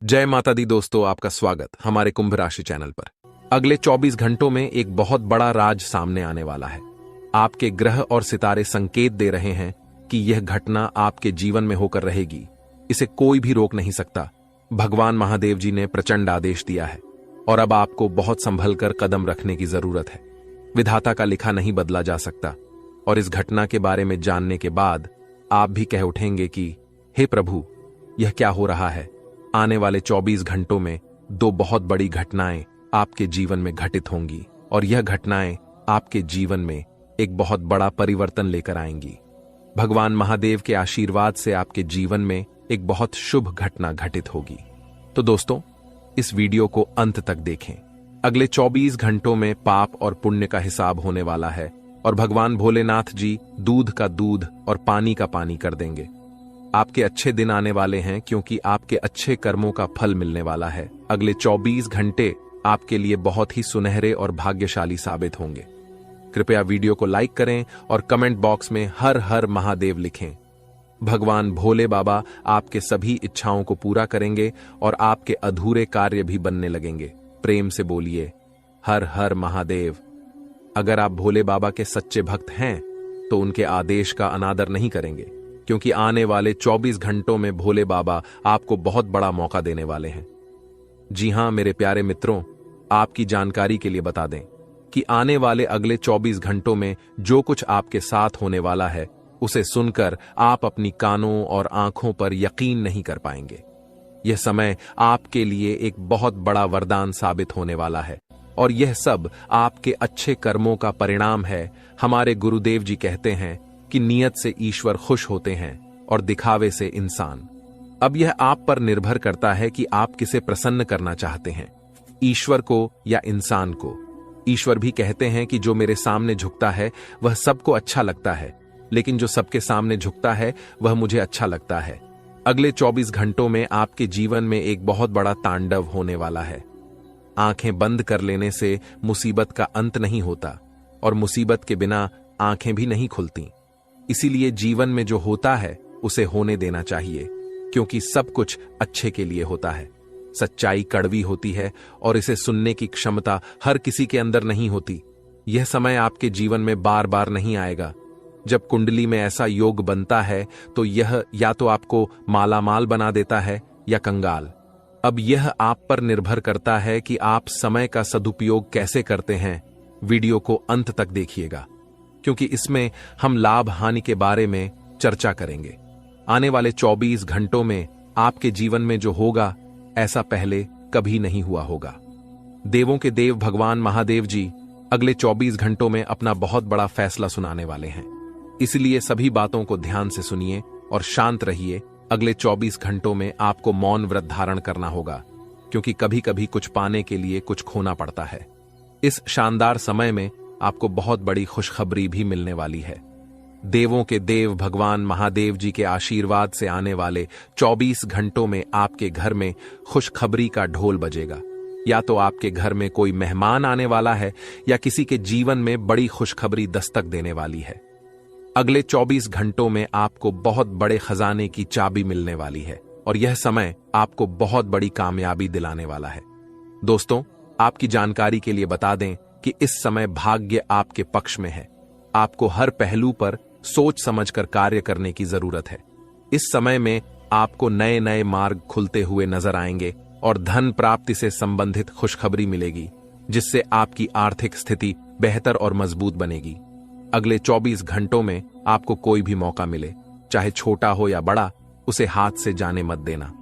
जय माता दी दोस्तों, आपका स्वागत हमारे कुंभ राशि चैनल पर। अगले 24 घंटों में एक बहुत बड़ा राज सामने आने वाला है। आपके ग्रह और सितारे संकेत दे रहे हैं कि यह घटना आपके जीवन में होकर रहेगी। इसे कोई भी रोक नहीं सकता। भगवान महादेव जी ने प्रचंड आदेश दिया है और अब आपको बहुत संभल कर कदम रखने की जरूरत है। विधाता का लिखा नहीं बदला जा सकता और इस घटना के बारे में जानने के बाद आप भी कह उठेंगे कि हे प्रभु, यह क्या हो रहा है। आने वाले 24 घंटों में दो बहुत बड़ी घटनाएं आपके जीवन में घटित होंगी और यह घटनाएं आपके जीवन में एक बहुत बड़ा परिवर्तन लेकर आएंगी। भगवान महादेव के आशीर्वाद से आपके जीवन में एक बहुत शुभ घटना घटित होगी। तो दोस्तों, इस वीडियो को अंत तक देखें। अगले 24 घंटों में पाप और पुण्य का हिसाब होने वाला है और भगवान भोलेनाथ जी दूध का दूध और पानी का पानी कर देंगे। आपके अच्छे दिन आने वाले हैं क्योंकि आपके अच्छे कर्मों का फल मिलने वाला है। अगले 24 घंटे आपके लिए बहुत ही सुनहरे और भाग्यशाली साबित होंगे। कृपया वीडियो को लाइक करें और कमेंट बॉक्स में हर हर महादेव लिखें। भगवान भोले बाबा आपके सभी इच्छाओं को पूरा करेंगे और आपके अधूरे कार्य भी बनने लगेंगे। प्रेम से बोलिए हर हर महादेव। अगर आप भोले बाबा के सच्चे भक्त हैं तो उनके आदेश का अनादर नहीं करेंगे, क्योंकि आने वाले 24 घंटों में भोले बाबा आपको बहुत बड़ा मौका देने वाले हैं। जी हां मेरे प्यारे मित्रों, आपकी जानकारी के लिए बता दें कि आने वाले अगले 24 घंटों में जो कुछ आपके साथ होने वाला है उसे सुनकर आप अपनी कानों और आंखों पर यकीन नहीं कर पाएंगे। यह समय आपके लिए एक बहुत बड़ा वरदान साबित होने वाला है और यह सब आपके अच्छे कर्मों का परिणाम है। हमारे गुरुदेव जी कहते हैं कि नियत से ईश्वर खुश होते हैं और दिखावे से इंसान। अब यह आप पर निर्भर करता है कि आप किसे प्रसन्न करना चाहते हैं, ईश्वर को या इंसान को। ईश्वर भी कहते हैं कि जो मेरे सामने झुकता है वह सबको अच्छा लगता है, लेकिन जो सबके सामने झुकता है वह मुझे अच्छा लगता है। अगले 24 घंटों में आपके जीवन में एक बहुत बड़ा तांडव होने वाला है। आंखें बंद कर लेने से मुसीबत का अंत नहीं होता और मुसीबत के बिना आंखें भी नहीं खुलती। इसीलिए जीवन में जो होता है उसे होने देना चाहिए, क्योंकि सब कुछ अच्छे के लिए होता है। सच्चाई कड़वी होती है और इसे सुनने की क्षमता हर किसी के अंदर नहीं होती। यह समय आपके जीवन में बार बार नहीं आएगा। जब कुंडली में ऐसा योग बनता है तो यह या तो आपको मालामाल बना देता है या कंगाल। अब यह आप पर निर्भर करता है कि आप समय का सदुपयोग कैसे करते हैं। वीडियो को अंत तक देखिएगा, क्योंकि इसमें हम लाभ हानि के बारे में चर्चा करेंगे। आने वाले 24 घंटों में आपके जीवन में जो होगा ऐसा पहले कभी नहीं हुआ होगा। देवों के देव भगवान महादेव जी अगले 24 घंटों में अपना बहुत बड़ा फैसला सुनाने वाले हैं। इसलिए सभी बातों को ध्यान से सुनिए और शांत रहिए। अगले 24 घंटों में आपको मौन व्रत धारण करना होगा, क्योंकि कभी कभी कुछ पाने के लिए कुछ खोना पड़ता है। इस शानदार समय में आपको बहुत बड़ी खुशखबरी भी मिलने वाली है। देवों के देव भगवान महादेव जी के आशीर्वाद से आने वाले 24 घंटों में आपके घर में खुशखबरी का ढोल बजेगा। या तो आपके घर में कोई मेहमान आने वाला है या किसी के जीवन में बड़ी खुशखबरी दस्तक देने वाली है। अगले 24 घंटों में आपको बहुत बड़े खजाने की चाबी मिलने वाली है और यह समय आपको बहुत बड़ी कामयाबी दिलाने वाला है। दोस्तों, आपकी जानकारी के लिए बता दें कि इस समय भाग्य आपके पक्ष में है। आपको हर पहलू पर सोच समझकर कार्य करने की जरूरत है। इस समय में आपको नए नए मार्ग खुलते हुए नजर आएंगे और धन प्राप्ति से संबंधित खुशखबरी मिलेगी, जिससे आपकी आर्थिक स्थिति बेहतर और मजबूत बनेगी। अगले 24 घंटों में आपको कोई भी मौका मिले, चाहे छोटा हो या बड़ा, उसे हाथ से जाने मत देना।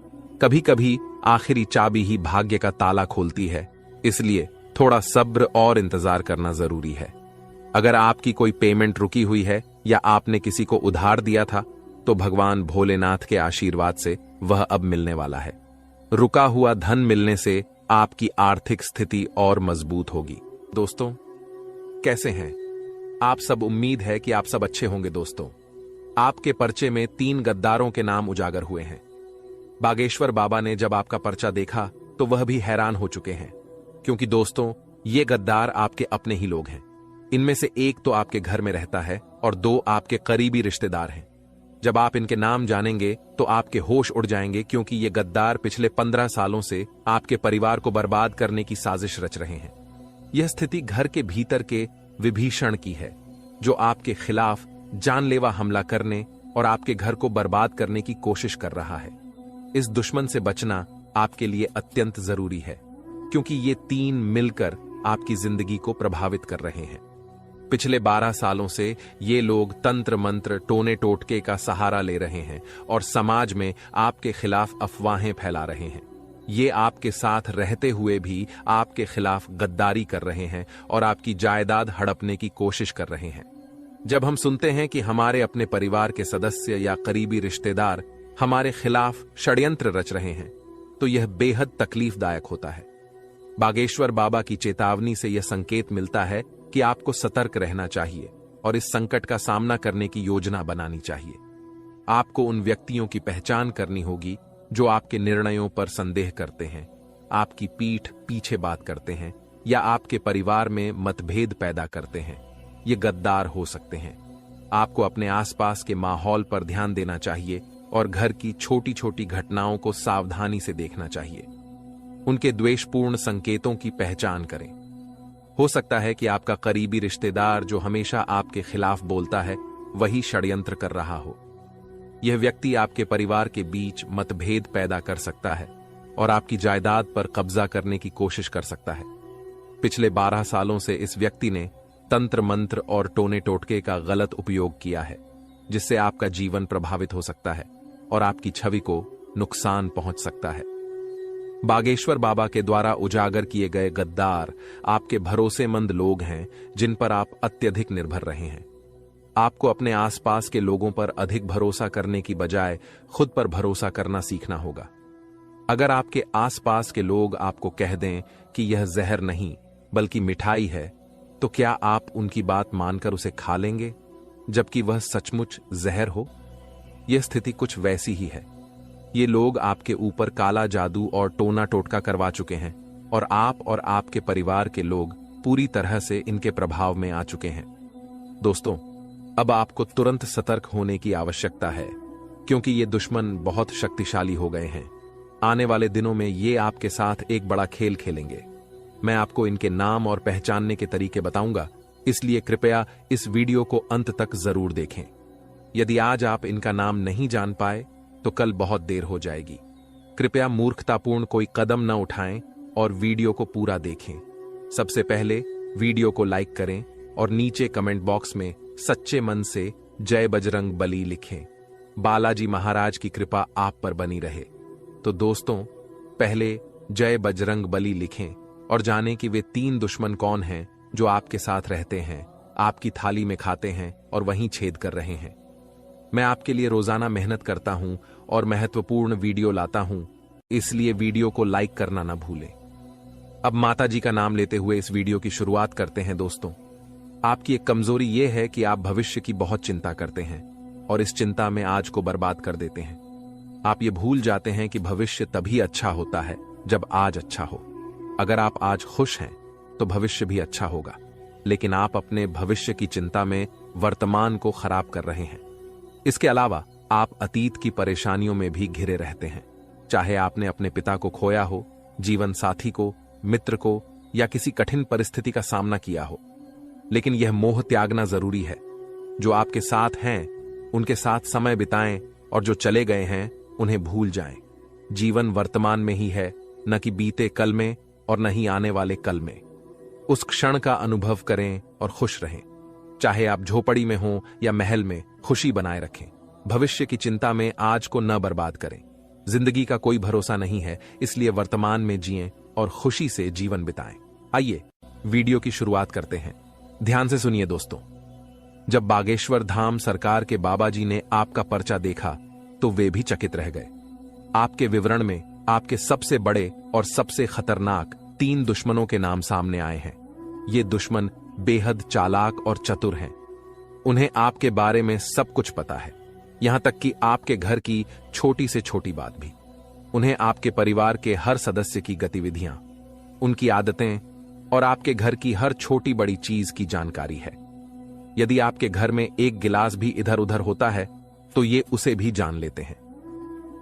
कभी कभी आखिरी चाबी ही भाग्य का ताला खोलती है, इसलिए थोड़ा सब्र और इंतजार करना जरूरी है। अगर आपकी कोई पेमेंट रुकी हुई है या आपने किसी को उधार दिया था तो भगवान भोलेनाथ के आशीर्वाद से वह अब मिलने वाला है। रुका हुआ धन मिलने से आपकी आर्थिक स्थिति और मजबूत होगी। दोस्तों, कैसे हैं आप सब? उम्मीद है कि आप सब अच्छे होंगे। दोस्तों, आपके पर्चे में 3 गद्दारों के नाम उजागर हुए हैं। बागेश्वर बाबा ने जब आपका पर्चा देखा तो वह भी हैरान हो चुके हैं, क्योंकि दोस्तों ये गद्दार आपके अपने ही लोग हैं। इनमें से एक तो आपके घर में रहता है और 2 आपके करीबी रिश्तेदार हैं। जब आप इनके नाम जानेंगे तो आपके होश उड़ जाएंगे, क्योंकि ये गद्दार पिछले 15 सालों से आपके परिवार को बर्बाद करने की साजिश रच रहे हैं। यह स्थिति घर के भीतर के विभीषण की है, जो आपके खिलाफ जानलेवा हमला करने और आपके घर को बर्बाद करने की कोशिश कर रहा है। इस दुश्मन से बचना आपके लिए अत्यंत जरूरी है, क्योंकि ये तीन मिलकर आपकी जिंदगी को प्रभावित कर रहे हैं। पिछले 12 सालों से ये लोग तंत्र मंत्र टोने टोटके का सहारा ले रहे हैं और समाज में आपके खिलाफ अफवाहें फैला रहे हैं। ये आपके साथ रहते हुए भी आपके खिलाफ गद्दारी कर रहे हैं और आपकी जायदाद हड़पने की कोशिश कर रहे हैं। जब हम सुनते हैं कि हमारे अपने परिवार के सदस्य या करीबी रिश्तेदार हमारे खिलाफ षड्यंत्र रच रहे हैं, तो यह बेहद तकलीफदायक होता है। बागेश्वर बाबा की चेतावनी से यह संकेत मिलता है कि आपको सतर्क रहना चाहिए और इस संकट का सामना करने की योजना बनानी चाहिए। आपको उन व्यक्तियों की पहचान करनी होगी जो आपके निर्णयों पर संदेह करते हैं, आपकी पीठ पीछे बात करते हैं या आपके परिवार में मतभेद पैदा करते हैं। ये गद्दार हो सकते हैं। आपको अपने आसपास के माहौल पर ध्यान देना चाहिए और घर की छोटी छोटी घटनाओं को सावधानी से देखना चाहिए। उनके द्वेषपूर्ण संकेतों की पहचान करें। हो सकता है कि आपका करीबी रिश्तेदार जो हमेशा आपके खिलाफ बोलता है, वही षड्यंत्र कर रहा हो। यह व्यक्ति आपके परिवार के बीच मतभेद पैदा कर सकता है और आपकी जायदाद पर कब्जा करने की कोशिश कर सकता है। पिछले 12 सालों से इस व्यक्ति ने तंत्र मंत्र और टोने टोटके का गलत उपयोग किया है, जिससे आपका जीवन प्रभावित हो सकता है और आपकी छवि को नुकसान पहुंच सकता है। बागेश्वर बाबा के द्वारा उजागर किए गए गद्दार आपके भरोसेमंद लोग हैं, जिन पर आप अत्यधिक निर्भर रहे हैं। आपको अपने आसपास के लोगों पर अधिक भरोसा करने की बजाय खुद पर भरोसा करना सीखना होगा। अगर आपके आसपास के लोग आपको कह दें कि यह जहर नहीं बल्कि मिठाई है, तो क्या आप उनकी बात मानकर उसे खा लेंगे, जबकि वह सचमुच जहर हो? यह स्थिति कुछ वैसी ही है। ये लोग आपके ऊपर काला जादू और टोना टोटका करवा चुके हैं और आप और आपके परिवार के लोग पूरी तरह से इनके प्रभाव में आ चुके हैं। दोस्तों, अब आपको तुरंत सतर्क होने की आवश्यकता है, क्योंकि ये दुश्मन बहुत शक्तिशाली हो गए हैं। आने वाले दिनों में ये आपके साथ एक बड़ा खेल खेलेंगे। मैं आपको इनके नाम और पहचानने के तरीके बताऊंगा, इसलिए कृपया इस वीडियो को अंत तक जरूर देखें। यदि आज आप इनका नाम नहीं जान पाए तो कल बहुत देर हो जाएगी। कृपया मूर्खतापूर्ण कोई कदम न उठाएं और वीडियो को पूरा देखें। सबसे पहले वीडियो को लाइक करें और नीचे कमेंट बॉक्स में सच्चे मन से जय बजरंग बली लिखें। बालाजी महाराज की कृपा आप पर बनी रहे। तो दोस्तों, पहले जय बजरंग बली लिखें और जानें कि वे 3 दुश्मन कौन हैं जो आपके साथ रहते हैं, आपकी थाली में खाते हैं और वहीं छेद कर रहे हैं। मैं आपके लिए रोजाना मेहनत करता हूं और महत्वपूर्ण वीडियो लाता हूं, इसलिए वीडियो को लाइक करना ना भूलें। अब माता जी का नाम लेते हुए इस वीडियो की शुरुआत करते हैं। दोस्तों, आपकी एक कमजोरी यह है कि आप भविष्य की बहुत चिंता करते हैं और इस चिंता में आज को बर्बाद कर देते हैं। आप ये भूल जाते हैं कि भविष्य तभी अच्छा होता है जब आज अच्छा हो। अगर आप आज खुश हैं तो भविष्य भी अच्छा होगा, लेकिन आप अपने भविष्य की चिंता में वर्तमान को खराब कर रहे हैं। इसके अलावा आप अतीत की परेशानियों में भी घिरे रहते हैं, चाहे आपने अपने पिता को खोया हो, जीवन साथी को, मित्र को या किसी कठिन परिस्थिति का सामना किया हो। लेकिन यह मोह त्यागना जरूरी है। जो आपके साथ हैं उनके साथ समय बिताएं और जो चले गए हैं उन्हें भूल जाएं। जीवन वर्तमान में ही है, न कि बीते कल में और न ही आने वाले कल में। उस क्षण का अनुभव करें और खुश रहें। चाहे आप झोपड़ी में हों या महल में, खुशी बनाए रखें। भविष्य की चिंता में आज को न बर्बाद करें। जिंदगी का कोई भरोसा नहीं है, इसलिए वर्तमान में जिएं और खुशी से जीवन बिताएं। आइए वीडियो की शुरुआत करते हैं। ध्यान से सुनिए दोस्तों। जब बागेश्वर धाम सरकार के बाबा जी ने आपका पर्चा देखा तो वे भी चकित रह गए। आपके विवरण में आपके सबसे बड़े और सबसे खतरनाक 3 दुश्मनों के नाम सामने आए हैं। ये दुश्मन बेहद चालाक और चतुर हैं। उन्हें आपके बारे में सब कुछ पता है, यहां तक कि आपके घर की छोटी से छोटी बात भी। उन्हें आपके परिवार के हर सदस्य की गतिविधियां, उनकी आदतें और आपके घर की हर छोटी बड़ी चीज की जानकारी है। यदि आपके घर में एक गिलास भी इधर उधर होता है, तो ये उसे भी जान लेते हैं।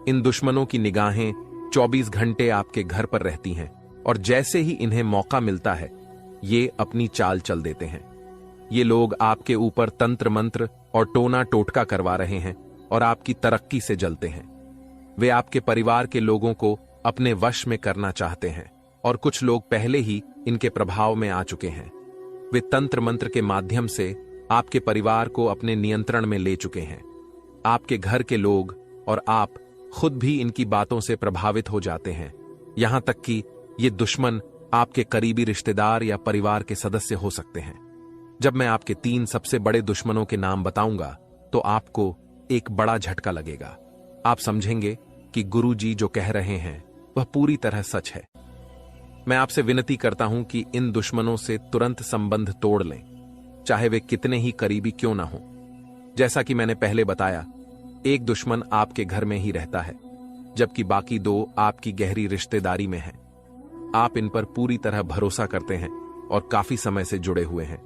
इन दुश्मनों की निगाहें 24 घंटे आपके घर पर रहती हैं और जैसे ही इन्हें मौका मिलता है ये अपनी चाल चल देते हैं। ये लोग आपके ऊपर तंत्र मंत्र और टोना टोटका करवा रहे हैं और आपकी तरक्की से जलते हैं। वे आपके परिवार के लोगों को अपने वश में करना चाहते हैं और कुछ लोग पहले ही इनके प्रभाव में आ चुके हैं। वे तंत्र मंत्र के माध्यम से आपके परिवार को अपने नियंत्रण में ले चुके हैं। आपके घर के लोग और आप खुद भी इनकी बातों से प्रभावित हो जाते हैं। यहां तक कि ये दुश्मन आपके करीबी रिश्तेदार या परिवार के सदस्य हो सकते हैं। जब मैं आपके 3 सबसे बड़े दुश्मनों के नाम बताऊंगा तो आपको एक बड़ा झटका लगेगा। आप समझेंगे कि गुरुजी जो कह रहे हैं वह पूरी तरह सच है। मैं आपसे विनती करता हूं कि इन दुश्मनों से तुरंत संबंध तोड़ लें, चाहे वे कितने ही करीबी क्यों ना हो। जैसा कि मैंने पहले बताया, एक दुश्मन आपके घर में ही रहता है, जबकि बाकी 2 आपकी गहरी रिश्तेदारी में हैं। आप इन पर पूरी तरह भरोसा करते हैं और काफी समय से जुड़े हुए हैं।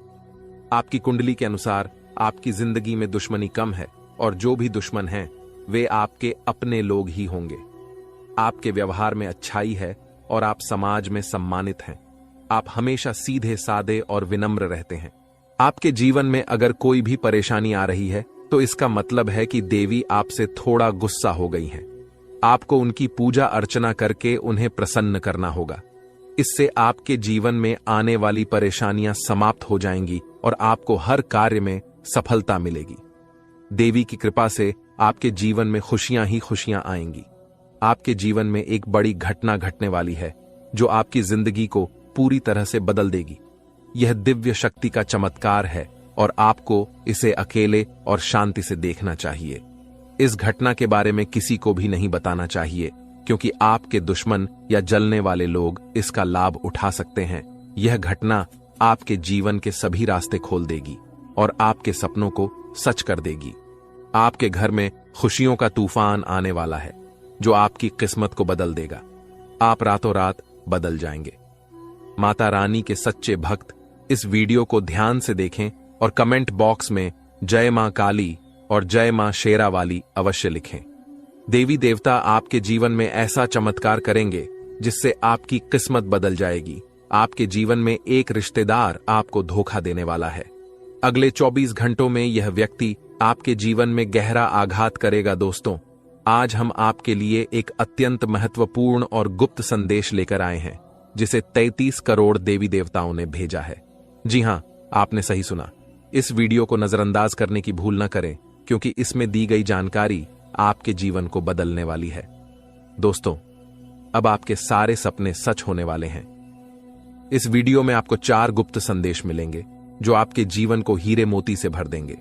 आपकी कुंडली के अनुसार आपकी जिंदगी में दुश्मनी कम है और जो भी दुश्मन हैं वे आपके अपने लोग ही होंगे। आपके व्यवहार में अच्छाई है और आप समाज में सम्मानित हैं। आप हमेशा सीधे सादे और विनम्र रहते हैं। आपके जीवन में अगर कोई भी परेशानी आ रही है तो इसका मतलब है कि देवी आपसे थोड़ा गुस्सा हो गई हैं। आपको उनकी पूजा अर्चना करके उन्हें प्रसन्न करना होगा। इससे आपके जीवन में आने वाली परेशानियां समाप्त हो जाएंगी और आपको हर कार्य में सफलता मिलेगी। देवी की कृपा से आपके जीवन में खुशियां ही खुशियां आएंगी। आपके जीवन में एक बड़ी घटना घटने वाली है जो आपकी जिंदगी को पूरी तरह से बदल देगी। यह दिव्य शक्ति का चमत्कार है और आपको इसे अकेले और शांति से देखना चाहिए। इस घटना के बारे में किसी को भी नहीं बताना चाहिए, क्योंकि आपके दुश्मन या जलने वाले लोग इसका लाभ उठा सकते हैं। यह घटना आपके जीवन के सभी रास्ते खोल देगी और आपके सपनों को सच कर देगी। आपके घर में खुशियों का तूफान आने वाला है जो आपकी किस्मत को बदल देगा। आप रातों रात बदल जाएंगे। माता रानी के सच्चे भक्त इस वीडियो को ध्यान से देखें और कमेंट बॉक्स में जय मां काली और जय मां शेरा वाली अवश्य लिखें। देवी देवता आपके जीवन में ऐसा चमत्कार करेंगे जिससे आपकी किस्मत बदल जाएगी। आपके जीवन में एक रिश्तेदार आपको धोखा देने वाला है। अगले 24 घंटों में यह व्यक्ति आपके जीवन में गहरा आघात करेगा। दोस्तों, आज हम आपके लिए एक अत्यंत महत्वपूर्ण और गुप्त संदेश लेकर आए हैं जिसे 33 करोड़ देवी देवताओं ने भेजा है। जी हां, आपने सही सुना। इस वीडियो को नजरअंदाज करने की भूल न करें, क्योंकि इसमें दी गई जानकारी आपके जीवन को बदलने वाली है। दोस्तों, अब आपके सारे सपने सच होने वाले हैं। इस वीडियो में आपको 4 गुप्त संदेश मिलेंगे जो आपके जीवन को हीरे मोती से भर देंगे।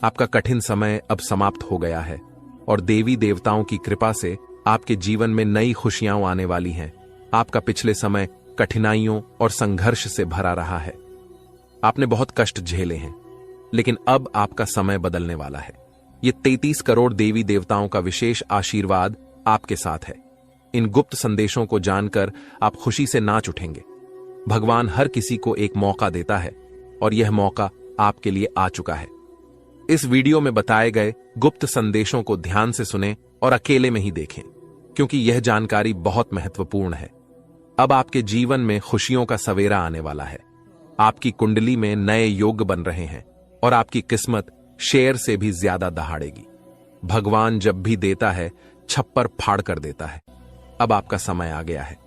आपका कठिन समय अब समाप्त हो गया है और देवी देवताओं की कृपा से आपके जीवन में नई खुशियां आने वाली हैं। आपका पिछले समय कठिनाइयों और संघर्ष से भरा रहा है। आपने बहुत कष्ट झेले हैं, लेकिन अब आपका समय बदलने वाला है। ये 33 करोड़ देवी देवताओं का विशेष आशीर्वाद आपके साथ है। इन गुप्त संदेशों को जानकर आप खुशी से नाच उठेंगे। भगवान हर किसी को एक मौका देता है और यह मौका आपके लिए आ चुका है। इस वीडियो में बताए गए गुप्त संदेशों को ध्यान से सुनें और अकेले में ही देखें, क्योंकि यह जानकारी बहुत महत्वपूर्ण है। अब आपके जीवन में खुशियों का सवेरा आने वाला है। आपकी कुंडली में नए योग बन रहे हैं और आपकी किस्मत शेर से भी ज्यादा दहाड़ेगी। भगवान जब भी देता है छप्पर फाड़ कर देता है। अब आपका समय आ गया है।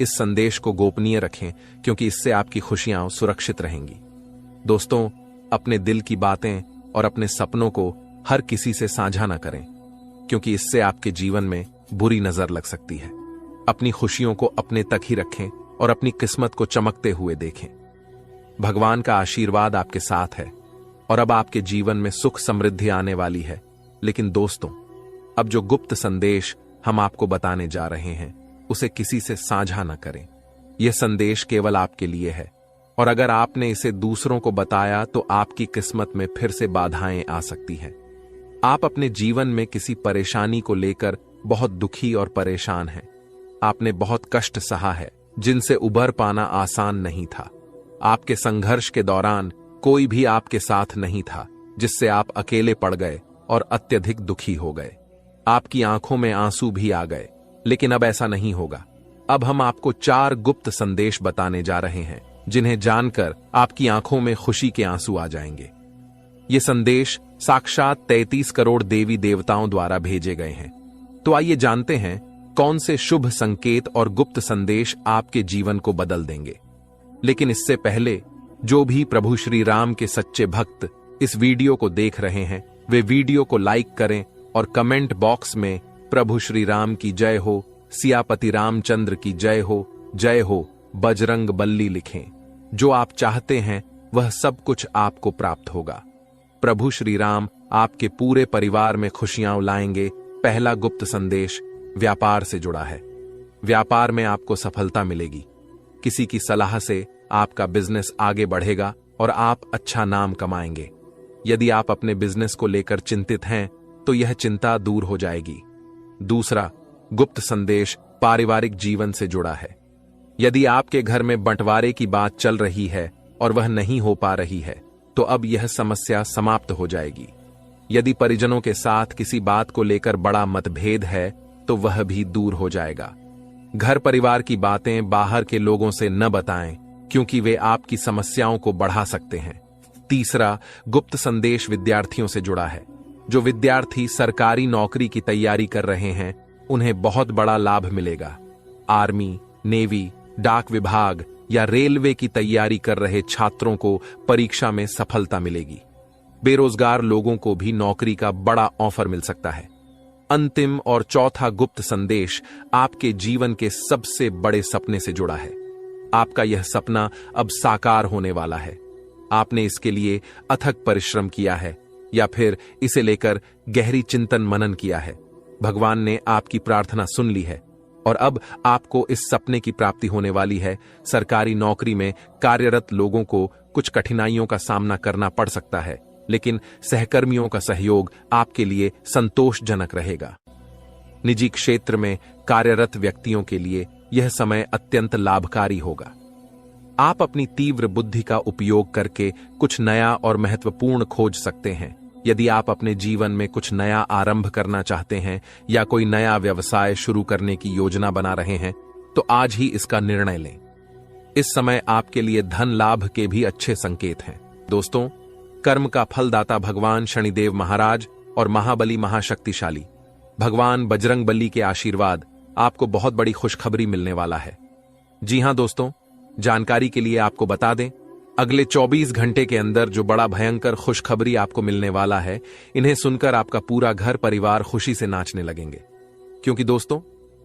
इस संदेश को गोपनीय रखें, क्योंकि इससे आपकी खुशियां सुरक्षित रहेंगी। दोस्तों, अपने दिल की बातें और अपने सपनों को हर किसी से साझा न करें, क्योंकि इससे आपके जीवन में बुरी नजर लग सकती है। अपनी खुशियों को अपने तक ही रखें और अपनी किस्मत को चमकते हुए देखें। भगवान का आशीर्वाद आपके साथ है और अब आपके जीवन में सुख समृद्धि आने वाली है। लेकिन दोस्तों, अब जो गुप्त संदेश हम आपको बताने जा रहे हैं उसे किसी से साझा न करें। यह संदेश केवल आपके लिए है और अगर आपने इसे दूसरों को बताया तो आपकी किस्मत में फिर से बाधाएं आ सकती हैं। आप अपने जीवन में किसी परेशानी को लेकर बहुत दुखी और परेशान हैं। आपने बहुत कष्ट सहा है जिनसे उबर पाना आसान नहीं था। आपके संघर्ष के दौरान कोई भी आपके साथ नहीं था, जिससे आप अकेले पड़ गए और अत्यधिक दुखी हो गए। आपकी आंखों में आंसू भी आ गए, लेकिन अब ऐसा नहीं होगा। अब हम आपको 4 गुप्त संदेश बताने जा रहे हैं, जिन्हें जानकर आपकी आंखों में खुशी के आंसू आ जाएंगे। ये संदेश साक्षात 33 करोड़ देवी देवताओं द्वारा भेजे गए हैं। तो आइए जानते हैं कौन से शुभ संकेत और गुप्त संदेश आपके जीवन को बदल देंगे। लेकिन इससे पहले जो भी प्रभु श्री राम के सच्चे भक्त इस वीडियो को देख रहे हैं, वे वीडियो को लाइक करें और कमेंट बॉक्स में प्रभु श्री राम की जय हो, सियापति रामचंद्र की जय हो, बजरंग बल्ली लिखें। जो आप चाहते हैं वह सब कुछ आपको प्राप्त होगा। प्रभु श्री राम आपके पूरे परिवार में खुशियां लाएंगे। पहला गुप्त संदेश व्यापार से जुड़ा है। व्यापार में आपको सफलता मिलेगी। किसी की सलाह से आपका बिजनेस आगे बढ़ेगा और आप अच्छा नाम कमाएंगे। यदि आप अपने बिजनेस को लेकर चिंतित हैं तो यह चिंता दूर हो जाएगी। दूसरा गुप्त संदेश पारिवारिक जीवन से जुड़ा है। यदि आपके घर में बंटवारे की बात चल रही है और वह नहीं हो पा रही है, तो अब यह समस्या समाप्त हो जाएगी। यदि परिजनों के साथ किसी बात को लेकर बड़ा मतभेद है तो वह भी दूर हो जाएगा। घर परिवार की बातें बाहर के लोगों से न बताएं, क्योंकि वे आपकी समस्याओं को बढ़ा सकते हैं। तीसरा गुप्त संदेश विद्यार्थियों से जुड़ा है। जो विद्यार्थी सरकारी नौकरी की तैयारी कर रहे हैं, उन्हें बहुत बड़ा लाभ मिलेगा। आर्मी, नेवी, डाक विभाग या रेलवे की तैयारी कर रहे छात्रों को परीक्षा में सफलता मिलेगी। बेरोजगार लोगों को भी नौकरी का बड़ा ऑफर मिल सकता है। अंतिम और चौथा गुप्त संदेश आपके जीवन के सबसे बड़े सपने से जुड़ा है। आपका यह सपना अब साकार होने वाला है। आपने इसके लिए अथक परिश्रम किया है या फिर इसे लेकर गहरी चिंतन मनन किया है। भगवान ने आपकी प्रार्थना सुन ली है और अब आपको इस सपने की प्राप्ति होने वाली है। सरकारी नौकरी में कार्यरत लोगों को कुछ कठिनाइयों का सामना करना पड़ सकता है, लेकिन सहकर्मियों का सहयोग आपके लिए संतोषजनक रहेगा। निजी क्षेत्र में कार्यरत व्यक्तियों के लिए यह समय अत्यंत लाभकारी होगा। आप अपनी तीव्र बुद्धि का उपयोग करके कुछ नया और महत्वपूर्ण खोज सकते हैं। यदि आप अपने जीवन में कुछ नया आरंभ करना चाहते हैं या कोई नया व्यवसाय शुरू करने की योजना बना रहे हैं, तो आज ही इसका निर्णय लें। इस समय आपके लिए धन लाभ के भी अच्छे संकेत हैं। दोस्तों, कर्म का फलदाता भगवान शनिदेव महाराज और महाबली महाशक्तिशाली भगवान बजरंगबली के आशीर्वाद आपको बहुत बड़ी खुशखबरी मिलने वाला है। जी हां दोस्तों, जानकारी के लिए आपको बता दें, अगले 24 घंटे के अंदर जो बड़ा भयंकर खुशखबरी आपको मिलने वाला है, इन्हें सुनकर आपका पूरा घर परिवार खुशी से नाचने लगेंगे। क्योंकि दोस्तों,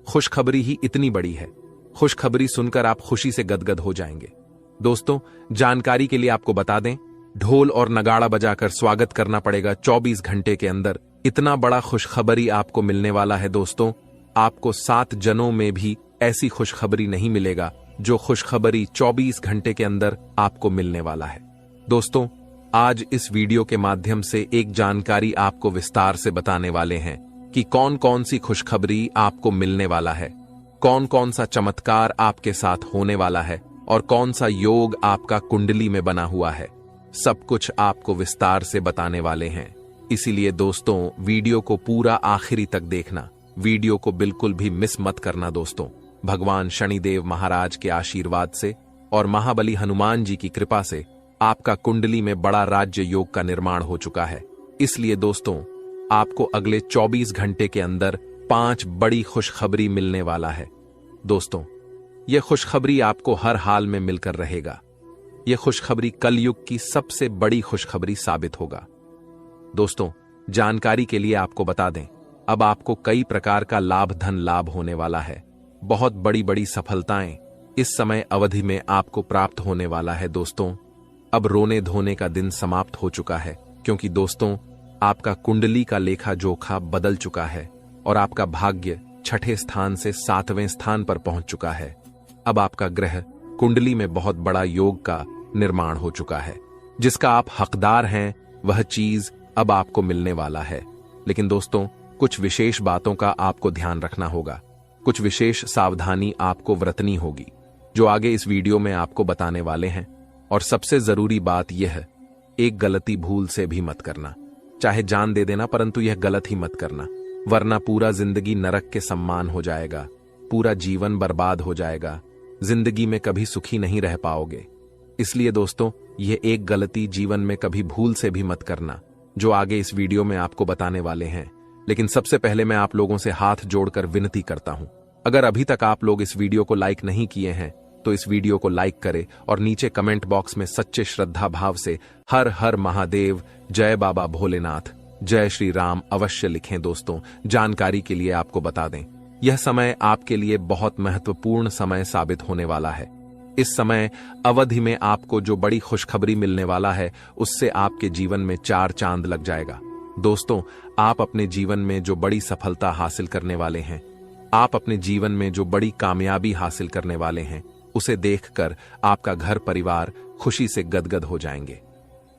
खुशखबरी ही इतनी बड़ी है। खुशखबरी सुनकर आप खुशी से गदगद हो जाएंगे। दोस्तों, जानकारी के लिए आपको बता दें, ढोल और नगाड़ा बजाकर स्वागत करना पड़ेगा 24 घंटे के अंदर। इतना बड़ा खुशखबरी आपको मिलने वाला है। दोस्तों, आपको 7 जनों में भी ऐसी खुशखबरी नहीं मिलेगा जो खुशखबरी 24 घंटे के अंदर आपको मिलने वाला है। दोस्तों, आज इस वीडियो के माध्यम से एक जानकारी आपको विस्तार से बताने वाले हैं कि कौन कौन सी खुशखबरी आपको मिलने वाला है, कौन कौन सा चमत्कार आपके साथ होने वाला है और कौन सा योग आपका कुंडली में बना हुआ है। सब कुछ आपको विस्तार से बताने वाले हैं। इसीलिए दोस्तों, वीडियो को पूरा आखिरी तक देखना। वीडियो को बिल्कुल भी मिस मत करना। दोस्तों, भगवान शनिदेव महाराज के आशीर्वाद से और महाबली हनुमान जी की कृपा से आपका कुंडली में बड़ा राज्य योग का निर्माण हो चुका है। इसलिए दोस्तों, आपको अगले 24 घंटे के अंदर 5 बड़ी खुशखबरी मिलने वाला है। दोस्तों, यह खुशखबरी आपको हर हाल में मिलकर रहेगा। यह खुशखबरी कलयुग की सबसे बड़ी खुशखबरी साबित होगा। दोस्तों, जानकारी के लिए आपको बता दें, अब आपको कई प्रकार का लाभ धन लाभ होने वाला है। बहुत बड़ी बड़ी सफलताएं इस समय अवधि में आपको प्राप्त होने वाला है। दोस्तों, अब रोने धोने का दिन समाप्त हो चुका है, क्योंकि दोस्तों, आपका कुंडली का लेखा जोखा बदल चुका है और आपका भाग्य 6ठे स्थान से 7वें स्थान पर पहुंच चुका है। अब आपका ग्रह कुंडली में बहुत बड़ा योग का निर्माण हो चुका है। जिसका आप हकदार हैं वह चीज अब आपको मिलने वाला है। लेकिन दोस्तों, कुछ विशेष बातों का आपको ध्यान रखना होगा। कुछ विशेष सावधानी आपको बरतनी होगी, जो आगे इस वीडियो में आपको बताने वाले हैं। और सबसे जरूरी बात यह है, एक गलती भूल से भी मत करना। चाहे जान दे देना, परंतु यह गलत ही मत करना, वरना पूरा जिंदगी नरक के सम्मान हो जाएगा, पूरा जीवन बर्बाद हो जाएगा, जिंदगी में कभी सुखी नहीं रह पाओगे। इसलिए दोस्तों, यह एक गलती जीवन में कभी भूल से भी मत करना, जो आगे इस वीडियो में आपको बताने वाले हैं। लेकिन सबसे पहले मैं आप लोगों से हाथ जोड़कर विनती करता हूं, अगर अभी तक आप लोग इस वीडियो को लाइक नहीं किए हैं तो इस वीडियो को लाइक करें और नीचे कमेंट बॉक्स में सच्चे श्रद्धा भाव से हर हर महादेव, जय बाबा भोलेनाथ, जय श्री राम अवश्य लिखें। दोस्तों, जानकारी के लिए आपको बता दें, यह समय आपके लिए बहुत महत्वपूर्ण समय साबित होने वाला है। इस समय अवधि में आपको जो बड़ी खुशखबरी मिलने वाला है, उससे आपके जीवन में 4 चांद लग जाएगा। दोस्तों, आप अपने जीवन में जो बड़ी सफलता हासिल करने वाले हैं, आप अपने जीवन में जो बड़ी कामयाबी हासिल करने वाले हैं, उसे देखकर आपका घर परिवार खुशी से गदगद हो जाएंगे।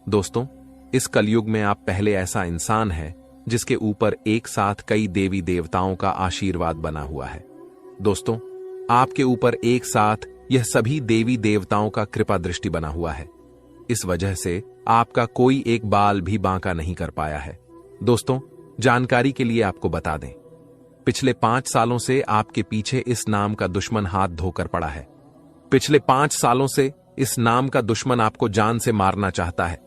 दोस्तों, इस कलयुग में आप पहले ऐसा इंसान है जिसके ऊपर एक साथ कई देवी देवताओं का आशीर्वाद बना हुआ है। दोस्तों, आपके ऊपर एक साथ यह सभी देवी देवताओं का कृपा दृष्टि बना हुआ है। इस वजह से आपका कोई एक बाल भी बांका नहीं कर पाया है। दोस्तों, जानकारी के लिए आपको बता दें, पिछले 5 सालों से आपके पीछे इस नाम का दुश्मन हाथ धोकर पड़ा है। पिछले 5 सालों से इस नाम का दुश्मन आपको जान से मारना चाहता है।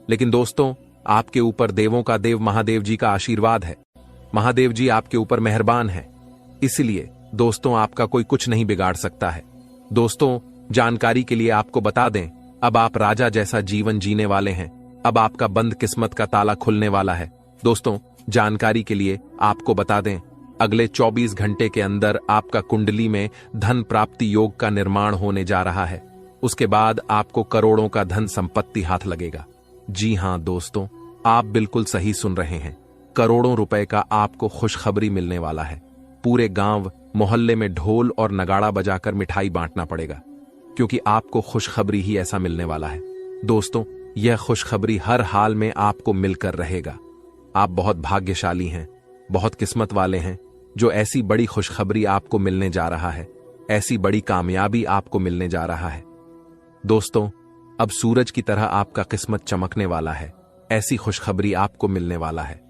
लेकिन दोस्तों, आपके ऊपर देवों का देव महादेव जी का आशीर्वाद है। महादेव जी आपके ऊपर मेहरबान है, इसलिए दोस्तों आपका कोई कुछ नहीं बिगाड़ सकता है। दोस्तों, जानकारी के लिए आपको बता दें, अब आप राजा जैसा जीवन जीने वाले हैं। अब आपका बंद किस्मत का ताला खुलने वाला है। दोस्तों, जानकारी के लिए आपको बता दें, अगले 24 घंटे के अंदर आपका कुंडली में धन प्राप्ति योग का निर्माण होने जा रहा है। उसके बाद आपको करोड़ों का धन संपत्ति हाथ लगेगा। जी हां दोस्तों, आप बिल्कुल सही सुन रहे हैं, करोड़ों रुपए का आपको खुशखबरी मिलने वाला है। पूरे गांव मोहल्ले में ढोल और नगाड़ा बजाकर मिठाई बांटना पड़ेगा, क्योंकि आपको खुशखबरी ही ऐसा मिलने वाला है। दोस्तों, यह खुशखबरी हर हाल में आपको मिलकर रहेगा। आप बहुत भाग्यशाली हैं, बहुत किस्मत वाले हैं, जो ऐसी बड़ी खुशखबरी आपको मिलने जा रहा है, ऐसी बड़ी कामयाबी आपको मिलने जा रहा है। दोस्तों, अब सूरज की तरह आपका किस्मत चमकने वाला है, ऐसी खुशखबरी आपको मिलने वाला है।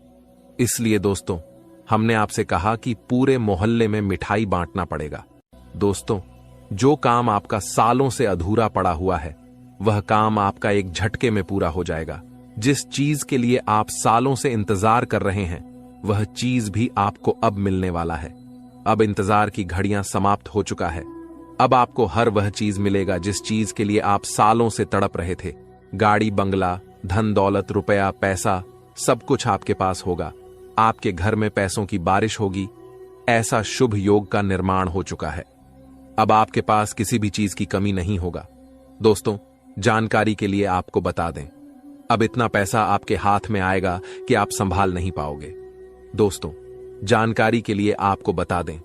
इसलिए दोस्तों, हमने आपसे कहा कि पूरे मोहल्ले में मिठाई बांटना पड़ेगा। दोस्तों, जो काम आपका सालों से अधूरा पड़ा हुआ है, वह काम आपका एक झटके में पूरा हो जाएगा। जिस चीज के लिए आप सालों से इंतजार कर रहे हैं, वह चीज भी आपको अब मिलने वाला है। अब इंतजार की घड़ियां समाप्त हो चुका है। अब आपको हर वह चीज मिलेगा जिस चीज के लिए आप सालों से तड़प रहे थे। गाड़ी, बंगला, धन दौलत, रुपया, पैसा, सब कुछ आपके पास होगा। आपके घर में पैसों की बारिश होगी। ऐसा शुभ योग का निर्माण हो चुका है। अब आपके पास किसी भी चीज की कमी नहीं होगा। दोस्तों, जानकारी के लिए आपको बता दें, अब इतना पैसा आपके हाथ में आएगा कि आप संभाल नहीं पाओगे। दोस्तों, जानकारी के लिए आपको बता दें,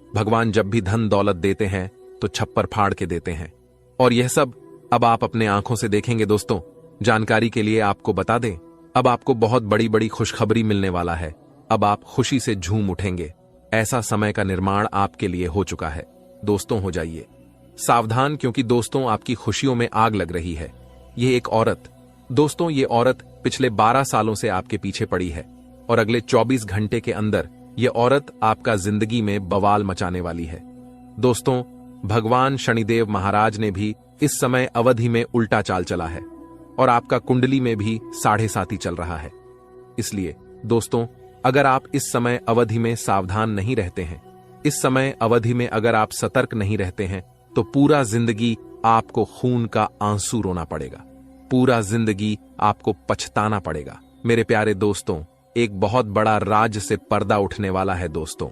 भगवान जब भी धन दौलत देते हैं तो छप्पर फाड़ के देते हैं, और यह सब अब आप अपने आंखों से देखेंगे। दोस्तों, जानकारी के लिए आपको बता दें, अब आपको बहुत बड़ी बड़ी खुशखबरी मिलने वाला है। अब आप खुशी से झूम उठेंगे। ऐसा समय का निर्माण आपके लिए हो चुका है। दोस्तों, हो जाइए सावधान, क्योंकि दोस्तों आपकी खुशियों में आग लग रही है। यह एक औरत, दोस्तों ये औरत पिछले 12 सालों से आपके पीछे पड़ी है, और अगले 24 घंटे के अंदर यह औरत आपका जिंदगी में बवाल मचाने वाली है। दोस्तों, भगवान शनिदेव महाराज ने भी इस समय अवधि में उल्टा चाल चला है, और आपका कुंडली में भी 7.5 चल रहा है। इसलिए दोस्तों, अगर आप इस समय अवधि में सावधान नहीं रहते हैं, इस समय अवधि में अगर आप सतर्क नहीं रहते हैं, तो पूरा जिंदगी आपको खून का आंसू रोना पड़ेगा। पूरा जिंदगी आपको पछताना पड़ेगा। मेरे प्यारे दोस्तों, एक बहुत बड़ा राज से पर्दा उठने वाला है। दोस्तों,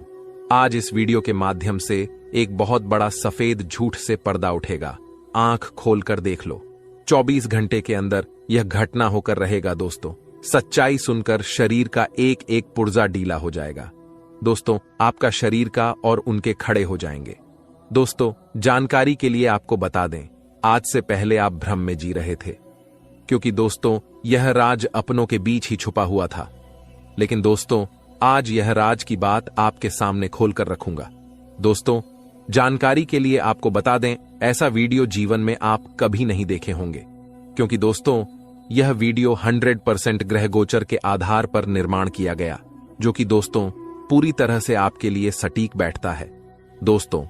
आज इस वीडियो के माध्यम से एक बहुत बड़ा सफेद झूठ से पर्दा उठेगा। आंख खोलकर देख लो, 24 घंटे के अंदर यह घटना होकर रहेगा। दोस्तों, सच्चाई सुनकर शरीर का एक एक पुर्जा ढीला हो जाएगा। दोस्तों, आपका शरीर का और उनके खड़े हो जाएंगे। दोस्तों, जानकारी के लिए आपको बता दें, आज से पहले आप भ्रम में जी रहे थे, क्योंकि दोस्तों यह राज अपनों के बीच ही छुपा हुआ था। लेकिन दोस्तों, आज यह राज की बात आपके सामने खोलकर रखूंगा। दोस्तों, जानकारी के लिए आपको बता दें, ऐसा वीडियो जीवन में आप कभी नहीं देखे होंगे, क्योंकि दोस्तों यह वीडियो 100% ग्रह गोचर के आधार पर निर्माण किया गया, जो कि दोस्तों पूरी तरह से आपके लिए सटीक बैठता है। दोस्तों,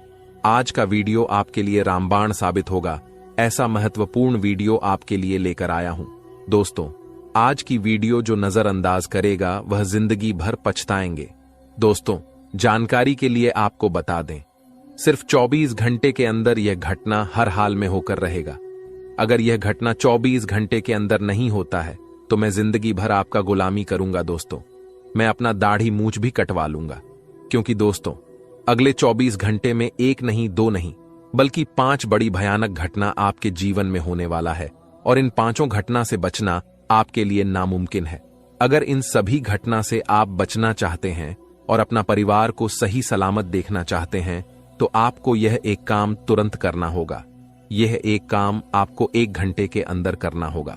आज का वीडियो आपके लिए रामबाण साबित होगा, ऐसा महत्वपूर्ण वीडियो आपके लिए लेकर आया हूं। दोस्तों, आज की वीडियो जो नजरअंदाज करेगा वह जिंदगी भर पछताएंगे। दोस्तों, जानकारी के लिए आपको बता दें, सिर्फ 24 घंटे के अंदर यह घटना हर हाल में होकर रहेगा। अगर यह घटना 24 घंटे के अंदर नहीं होता है तो मैं जिंदगी भर आपका गुलामी करूंगा। दोस्तों, मैं अपना दाढ़ी मूंछ भी कटवा लूंगा, क्योंकि दोस्तों अगले 24 घंटे में एक नहीं, दो नहीं, बल्कि 5 बड़ी भयानक घटना आपके जीवन में होने वाला है, और इन 5 घटना से बचना आपके लिए नामुमकिन है। अगर इन सभी घटना से आप बचना चाहते हैं और अपना परिवार को सही सलामत देखना चाहते हैं तो आपको यह एक काम तुरंत करना होगा। यह एक काम आपको 1 घंटे के अंदर करना होगा।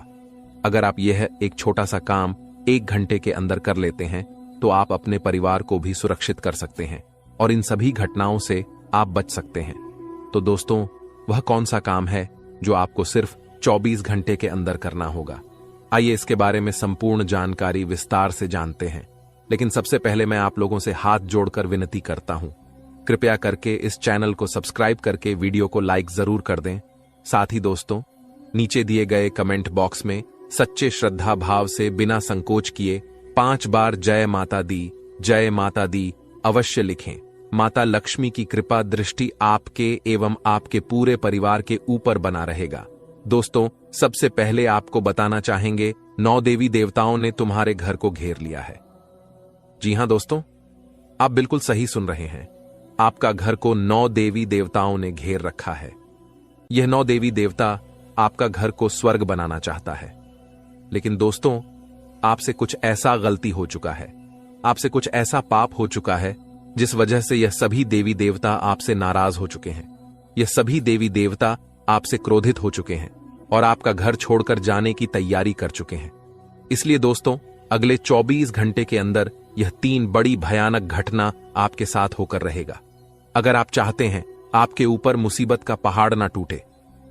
अगर आप यह एक छोटा सा काम 1 घंटे के अंदर कर लेते हैं तो आप अपने परिवार को भी सुरक्षित कर सकते हैं और इन सभी घटनाओं से आप बच सकते हैं। तो दोस्तों, वह कौन सा काम है जो आपको सिर्फ 24 घंटे के अंदर करना होगा? आइए इसके बारे में संपूर्ण जानकारी विस्तार से जानते हैं। लेकिन सबसे पहले मैं आप लोगों से हाथ जोड़कर विनती करता हूं, कृपया करके इस चैनल को सब्सक्राइब करके वीडियो को लाइक जरूर कर दें। साथ ही दोस्तों, नीचे दिए गए कमेंट बॉक्स में सच्चे श्रद्धा भाव से बिना संकोच किए 5 बार जय माता दी अवश्य लिखें। माता लक्ष्मी की कृपा दृष्टि आपके एवं आपके पूरे परिवार के ऊपर बना रहेगा। दोस्तों, सबसे पहले आपको बताना चाहेंगे, 9 देवी देवताओं ने तुम्हारे घर को घेर लिया है। जी हां दोस्तों, आप बिल्कुल सही सुन रहे हैं। आपका घर को 9 देवी देवताओं ने घेर रखा है। यह 9 देवी देवता आपका घर को स्वर्ग बनाना चाहता है। लेकिन दोस्तों, आपसे कुछ ऐसा गलती हो चुका है, आपसे कुछ ऐसा पाप हो चुका है जिस वजह से यह सभी देवी देवता आपसे नाराज हो चुके हैं। यह सभी देवी देवता आपसे क्रोधित हो चुके हैं और आपका घर छोड़कर जाने की तैयारी कर चुके हैं। इसलिए दोस्तों, अगले 24 घंटे के अंदर यह 3 बड़ी भयानक घटना आपके साथ होकर रहेगा। अगर आप चाहते हैं आपके ऊपर मुसीबत का पहाड़ ना टूटे,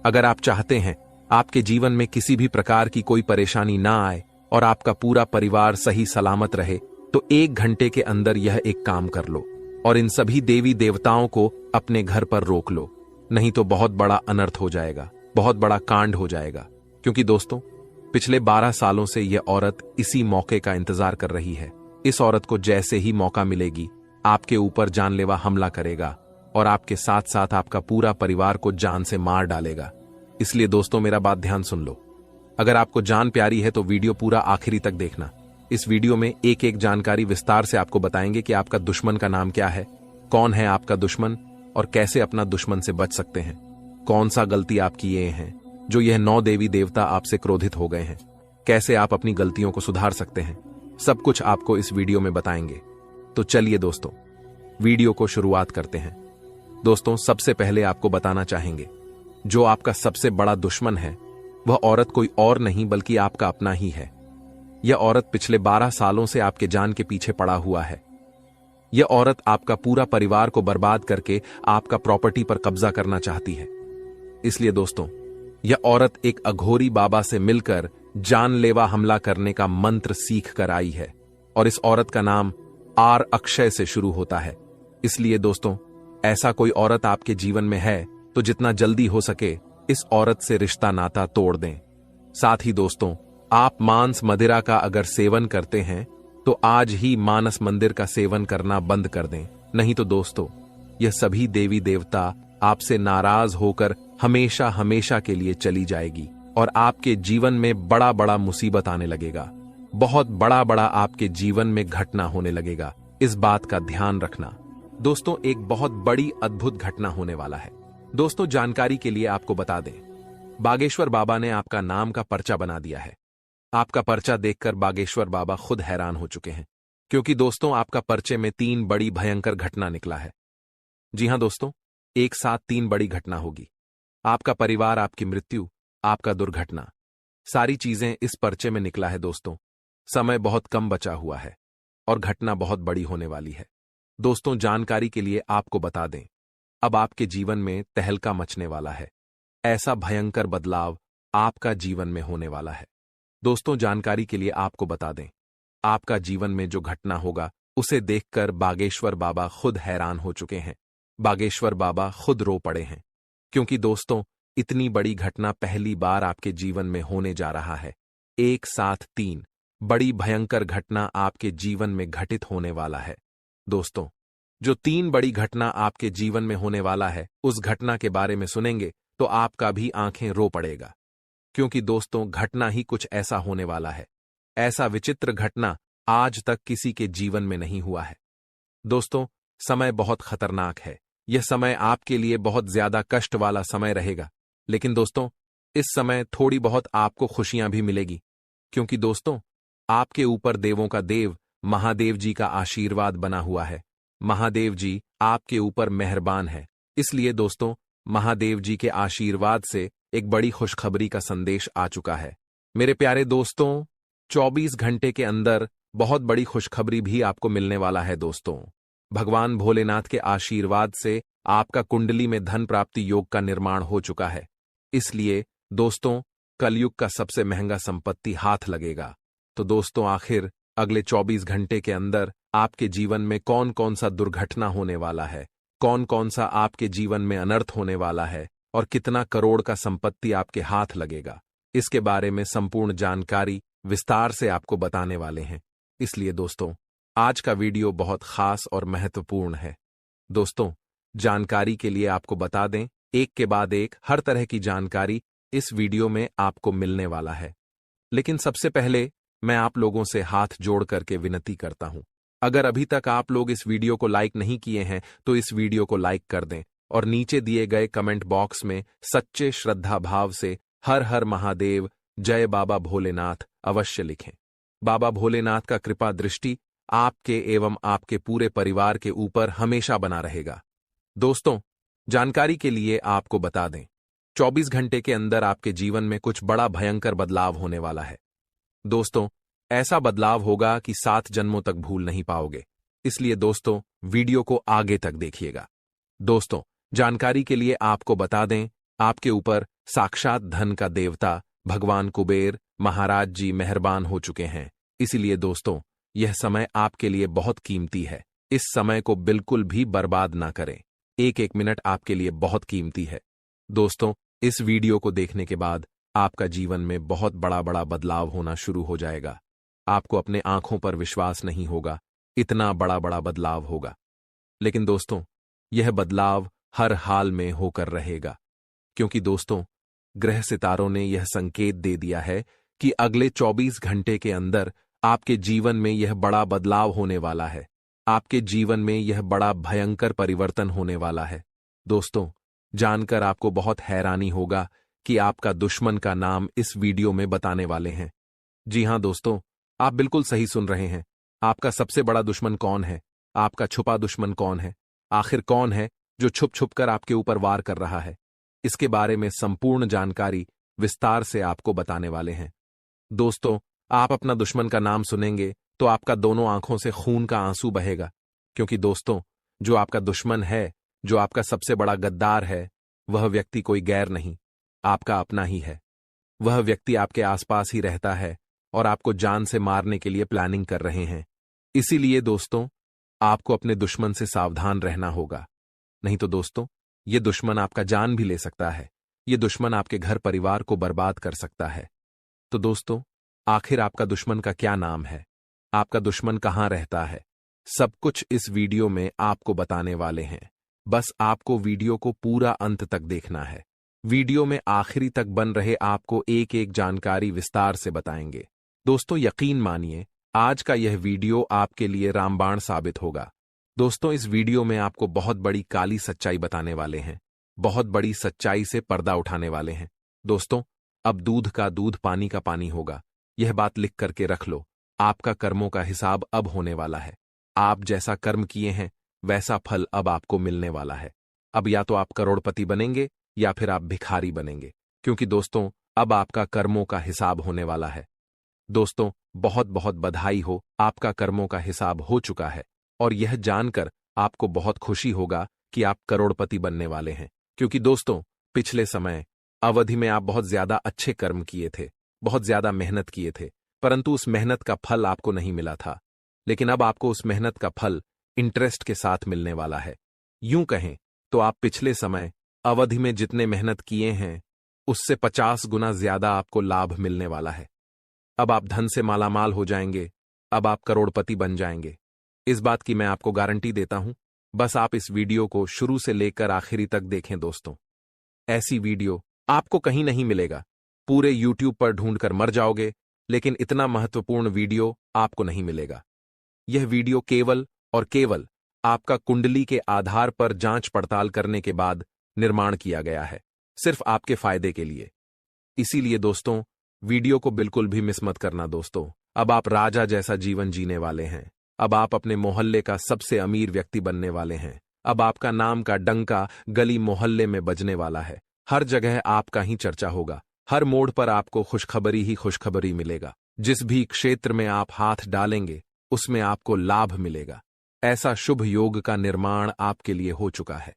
अगर आप चाहते हैं आपके जीवन में किसी भी प्रकार की कोई परेशानी ना आए और आपका पूरा परिवार सही सलामत रहे, तो 1 घंटे के अंदर यह एक काम कर लो और इन सभी देवी देवताओं को अपने घर पर रोक लो, नहीं तो बहुत बड़ा अनर्थ हो जाएगा, बहुत बड़ा कांड हो जाएगा। क्योंकि दोस्तों, पिछले 12 सालों से यह औरत इसी मौके का इंतजार कर रही है। इस औरत को जैसे ही मौका मिलेगी आपके ऊपर जानलेवा हमला करेगा और आपके साथ साथ आपका पूरा परिवार को जान से मार डालेगा। इसलिए दोस्तों, मेरा बात ध्यान सुन लो। अगर आपको जान प्यारी है तो वीडियो पूरा आखिरी तक देखना। इस वीडियो में एक एक जानकारी विस्तार से आपको बताएंगे कि आपका दुश्मन का नाम क्या है, कौन है आपका दुश्मन और कैसे अपना दुश्मन से बच सकते हैं, कौन सा गलती आप किए हैं जो यह 9 देवी देवता आपसे क्रोधित हो गए हैं, कैसे आप अपनी गलतियों को सुधार सकते हैं, सब कुछ आपको इस वीडियो में बताएंगे। तो चलिए दोस्तों, वीडियो को शुरुआत करते हैं। दोस्तों, सबसे पहले आपको बताना चाहेंगे, जो आपका सबसे बड़ा दुश्मन है वह औरत कोई और नहीं बल्कि आपका अपना ही है। यह औरत पिछले 12 सालों से आपके जान के पीछे पड़ा हुआ है। यह औरत आपका पूरा परिवार को बर्बाद करके आपका प्रॉपर्टी पर कब्जा करना चाहती है। इसलिए दोस्तों, यह औरत एक अघोरी बाबा से मिलकर जानलेवा हमला करने का मंत्र सीख कर आई है और इस औरत का नाम आर अक्षय से शुरू होता है। इसलिए दोस्तों, ऐसा कोई औरत आपके जीवन में है तो जितना जल्दी हो सके इस औरत से रिश्ता नाता तोड़ दें। साथ ही दोस्तों, आप मांस मदिरा का अगर सेवन करते हैं तो आज ही मानस मंदिर का सेवन करना बंद कर दें, नहीं तो दोस्तों यह सभी देवी देवता आपसे नाराज होकर हमेशा हमेशा के लिए चली जाएगी और आपके जीवन में बड़ा बड़ा मुसीबत आने लगेगा, बहुत बड़ा बड़ा आपके जीवन में घटना होने लगेगा। इस बात का ध्यान रखना। दोस्तों, एक बहुत बड़ी अद्भुत घटना होने वाला है। दोस्तों, जानकारी के लिए आपको बता दें, बागेश्वर बाबा ने आपका नाम का पर्चा बना दिया है। आपका पर्चा देखकर बागेश्वर बाबा खुद हैरान हो चुके हैं, क्योंकि दोस्तों आपका पर्चे में 3 बड़ी भयंकर घटना निकला है। जी हां दोस्तों, एक साथ 3 बड़ी घटना होगी। आपका परिवार, आपकी मृत्यु, आपका दुर्घटना, सारी चीजें इस पर्चे में निकला है। दोस्तों, समय बहुत कम बचा हुआ है और घटना बहुत बड़ी होने वाली है। दोस्तों, जानकारी के लिए आपको बता दें, अब आपके जीवन में तहलका मचने वाला है। ऐसा भयंकर बदलाव आपका जीवन में होने वाला है दोस्तों, जानकारी के लिए आपको बता दें, आपका जीवन में जो घटना होगा उसे देखकर बागेश्वर बाबा खुद हैरान हो चुके हैं। बागेश्वर बाबा खुद रो पड़े हैं, क्योंकि दोस्तों, इतनी बड़ी घटना पहली बार आपके जीवन में होने जा रहा है। एक साथ 3 बड़ी भयंकर घटना आपके जीवन में घटित होने वाला है। दोस्तों, जो 3 बड़ी घटना आपके जीवन में होने वाला है, उस घटना के बारे में सुनेंगे तो आपका भी आंखें रो पड़ेगा, क्योंकि दोस्तों, घटना ही कुछ ऐसा होने वाला है। ऐसा विचित्र घटना आज तक किसी के जीवन में नहीं हुआ है। दोस्तों, समय बहुत खतरनाक है। यह समय आपके लिए बहुत ज्यादा कष्ट वाला समय रहेगा, लेकिन दोस्तों, इस समय थोड़ी बहुत आपको खुशियां भी मिलेगी, क्योंकि दोस्तों, आपके ऊपर देवों का देव महादेव जी का आशीर्वाद बना हुआ है। महादेव जी आपके ऊपर मेहरबान है। इसलिए दोस्तों, महादेव जी के आशीर्वाद से एक बड़ी खुशखबरी का संदेश आ चुका है। मेरे प्यारे दोस्तों, 24 घंटे के अंदर बहुत बड़ी खुशखबरी भी आपको मिलने वाला है। दोस्तों, भगवान भोलेनाथ के आशीर्वाद से आपका कुंडली में धन प्राप्ति योग का निर्माण हो चुका है। इसलिए दोस्तों, कलयुग का सबसे महंगा संपत्ति हाथ लगेगा। तो दोस्तों, आखिर अगले 24 घंटे के अंदर आपके जीवन में कौन कौन सा दुर्घटना होने वाला है, कौन कौन सा आपके जीवन में अनर्थ होने वाला है और कितना करोड़ का संपत्ति आपके हाथ लगेगा, इसके बारे में संपूर्ण जानकारी विस्तार से आपको बताने वाले हैं। इसलिए दोस्तों, आज का वीडियो बहुत खास और महत्वपूर्ण है। दोस्तों, जानकारी के लिए आपको बता दें, एक के बाद एक हर तरह की जानकारी इस वीडियो में आपको मिलने वाला है। लेकिन सबसे पहले मैं आप लोगों से हाथ जोड़ करके विनती करता हूं, अगर अभी तक आप लोग इस वीडियो को लाइक नहीं किए हैं तो इस वीडियो को लाइक कर दें और नीचे दिए गए कमेंट बॉक्स में सच्चे श्रद्धा भाव से हर हर महादेव, जय बाबा भोलेनाथ अवश्य लिखें। बाबा भोलेनाथ का कृपा दृष्टि आपके एवं आपके पूरे परिवार के ऊपर हमेशा बना रहेगा। दोस्तों, जानकारी के लिए आपको बता दें, 24 घंटे के अंदर आपके जीवन में कुछ बड़ा भयंकर बदलाव होने वाला है। दोस्तों, ऐसा बदलाव होगा कि 7 जन्मों तक भूल नहीं पाओगे। इसलिए दोस्तों, वीडियो को आगे तक देखिएगा। दोस्तों, जानकारी के लिए आपको बता दें, आपके ऊपर साक्षात धन का देवता भगवान कुबेर महाराज जी मेहरबान हो चुके हैं। इसीलिए दोस्तों, यह समय आपके लिए बहुत कीमती है। इस समय को बिल्कुल भी बर्बाद ना करें। एक एक मिनट आपके लिए बहुत कीमती है। दोस्तों, इस वीडियो को देखने के बाद आपका जीवन में बहुत बड़ा बड़ा बदलाव होना शुरू हो जाएगा। आपको अपने आंखों पर विश्वास नहीं होगा, इतना बड़ा बड़ा बदलाव होगा। लेकिन दोस्तों, यह बदलाव हर हाल में होकर रहेगा, क्योंकि दोस्तों, ग्रह सितारों ने यह संकेत दे दिया है कि अगले 24 घंटे के अंदर आपके जीवन में यह बड़ा बदलाव होने वाला है। आपके जीवन में यह बड़ा भयंकर परिवर्तन होने वाला है। दोस्तों, जानकर आपको बहुत हैरानी होगा कि आपका दुश्मन का नाम इस वीडियो में बताने वाले हैं। जी हां दोस्तों, आप बिल्कुल सही सुन रहे हैं। आपका सबसे बड़ा दुश्मन कौन है? आपका छुपा दुश्मन कौन है? आखिर कौन है जो छुप छुप कर आपके ऊपर वार कर रहा है? इसके बारे में संपूर्ण जानकारी विस्तार से आपको बताने वाले हैं। दोस्तों, आप अपना दुश्मन का नाम सुनेंगे तो आपका दोनों आंखों से खून का आंसू बहेगा, क्योंकि दोस्तों, जो आपका दुश्मन है, जो आपका सबसे बड़ा गद्दार है, वह व्यक्ति कोई गैर नहीं, आपका अपना ही है। वह व्यक्ति आपके आसपास ही रहता है और आपको जान से मारने के लिए प्लानिंग कर रहे हैं। इसीलिए दोस्तों, आपको अपने दुश्मन से सावधान रहना होगा, नहीं तो दोस्तों, ये दुश्मन आपका जान भी ले सकता है। ये दुश्मन आपके घर परिवार को बर्बाद कर सकता है। तो दोस्तों, आखिर आपका दुश्मन का क्या नाम है? आपका दुश्मन कहां रहता है? सब कुछ इस वीडियो में आपको बताने वाले हैं। बस आपको वीडियो को पूरा अंत तक देखना है। वीडियो में आखिरी तक बन रहे आपको एक एक जानकारी विस्तार से बताएंगे। दोस्तों, यकीन मानिए, आज का यह वीडियो आपके लिए रामबाण साबित होगा। दोस्तों, इस वीडियो में आपको बहुत बड़ी काली सच्चाई बताने वाले हैं। बहुत बड़ी सच्चाई से पर्दा उठाने वाले हैं। दोस्तों, अब दूध का दूध, पानी का पानी होगा। यह बात लिख करके रख लो। आपका कर्मों का हिसाब अब होने वाला है। आप जैसा कर्म किए हैं वैसा फल अब आपको मिलने वाला है। अब या तो आप करोड़पति बनेंगे या फिर आप भिखारी बनेंगे, क्योंकि दोस्तों, अब आपका कर्मों का हिसाब होने वाला है। दोस्तों, बहुत बहुत बधाई हो, आपका कर्मों का हिसाब हो चुका है और यह जानकर आपको बहुत खुशी होगा कि आप करोड़पति बनने वाले हैं, क्योंकि दोस्तों, पिछले समय अवधि में आप बहुत ज्यादा अच्छे कर्म किए थे। बहुत ज्यादा मेहनत किए थे, परंतु उस मेहनत का फल आपको नहीं मिला था। लेकिन अब आपको उस मेहनत का फल इंटरेस्ट के साथ मिलने वाला है। यूं कहें तो आप पिछले समय अवधि में जितने मेहनत किए हैं उससे 50 गुना ज्यादा आपको लाभ मिलने वाला है। अब आप धन से मालामाल हो जाएंगे, अब आप करोड़पति बन जाएंगे। इस बात की मैं आपको गारंटी देता हूं। बस आप इस वीडियो को शुरू से लेकर आखिरी तक देखें दोस्तों। ऐसी वीडियो आपको कहीं नहीं मिलेगा। पूरे YouTube पर ढूंढकर मर जाओगे, लेकिन इतना महत्वपूर्ण वीडियो आपको नहीं मिलेगा। यह वीडियो केवल और केवल आपका कुंडली के आधार पर जांच पड़ताल करने के बाद निर्माण किया गया है, सिर्फ आपके फायदे के लिए। इसीलिए दोस्तों, वीडियो को बिल्कुल भी मिस मत करना दोस्तों। अब आप राजा जैसा जीवन जीने वाले हैं। अब आप अपने मोहल्ले का सबसे अमीर व्यक्ति बनने वाले हैं। अब आपका नाम का डंका गली मोहल्ले में बजने वाला है। हर जगह आपका ही चर्चा होगा। हर मोड़ पर आपको खुशखबरी ही खुशखबरी मिलेगा। जिस भी क्षेत्र में आप हाथ डालेंगे उसमें आपको लाभ मिलेगा। ऐसा शुभ योग का निर्माण आपके लिए हो चुका है।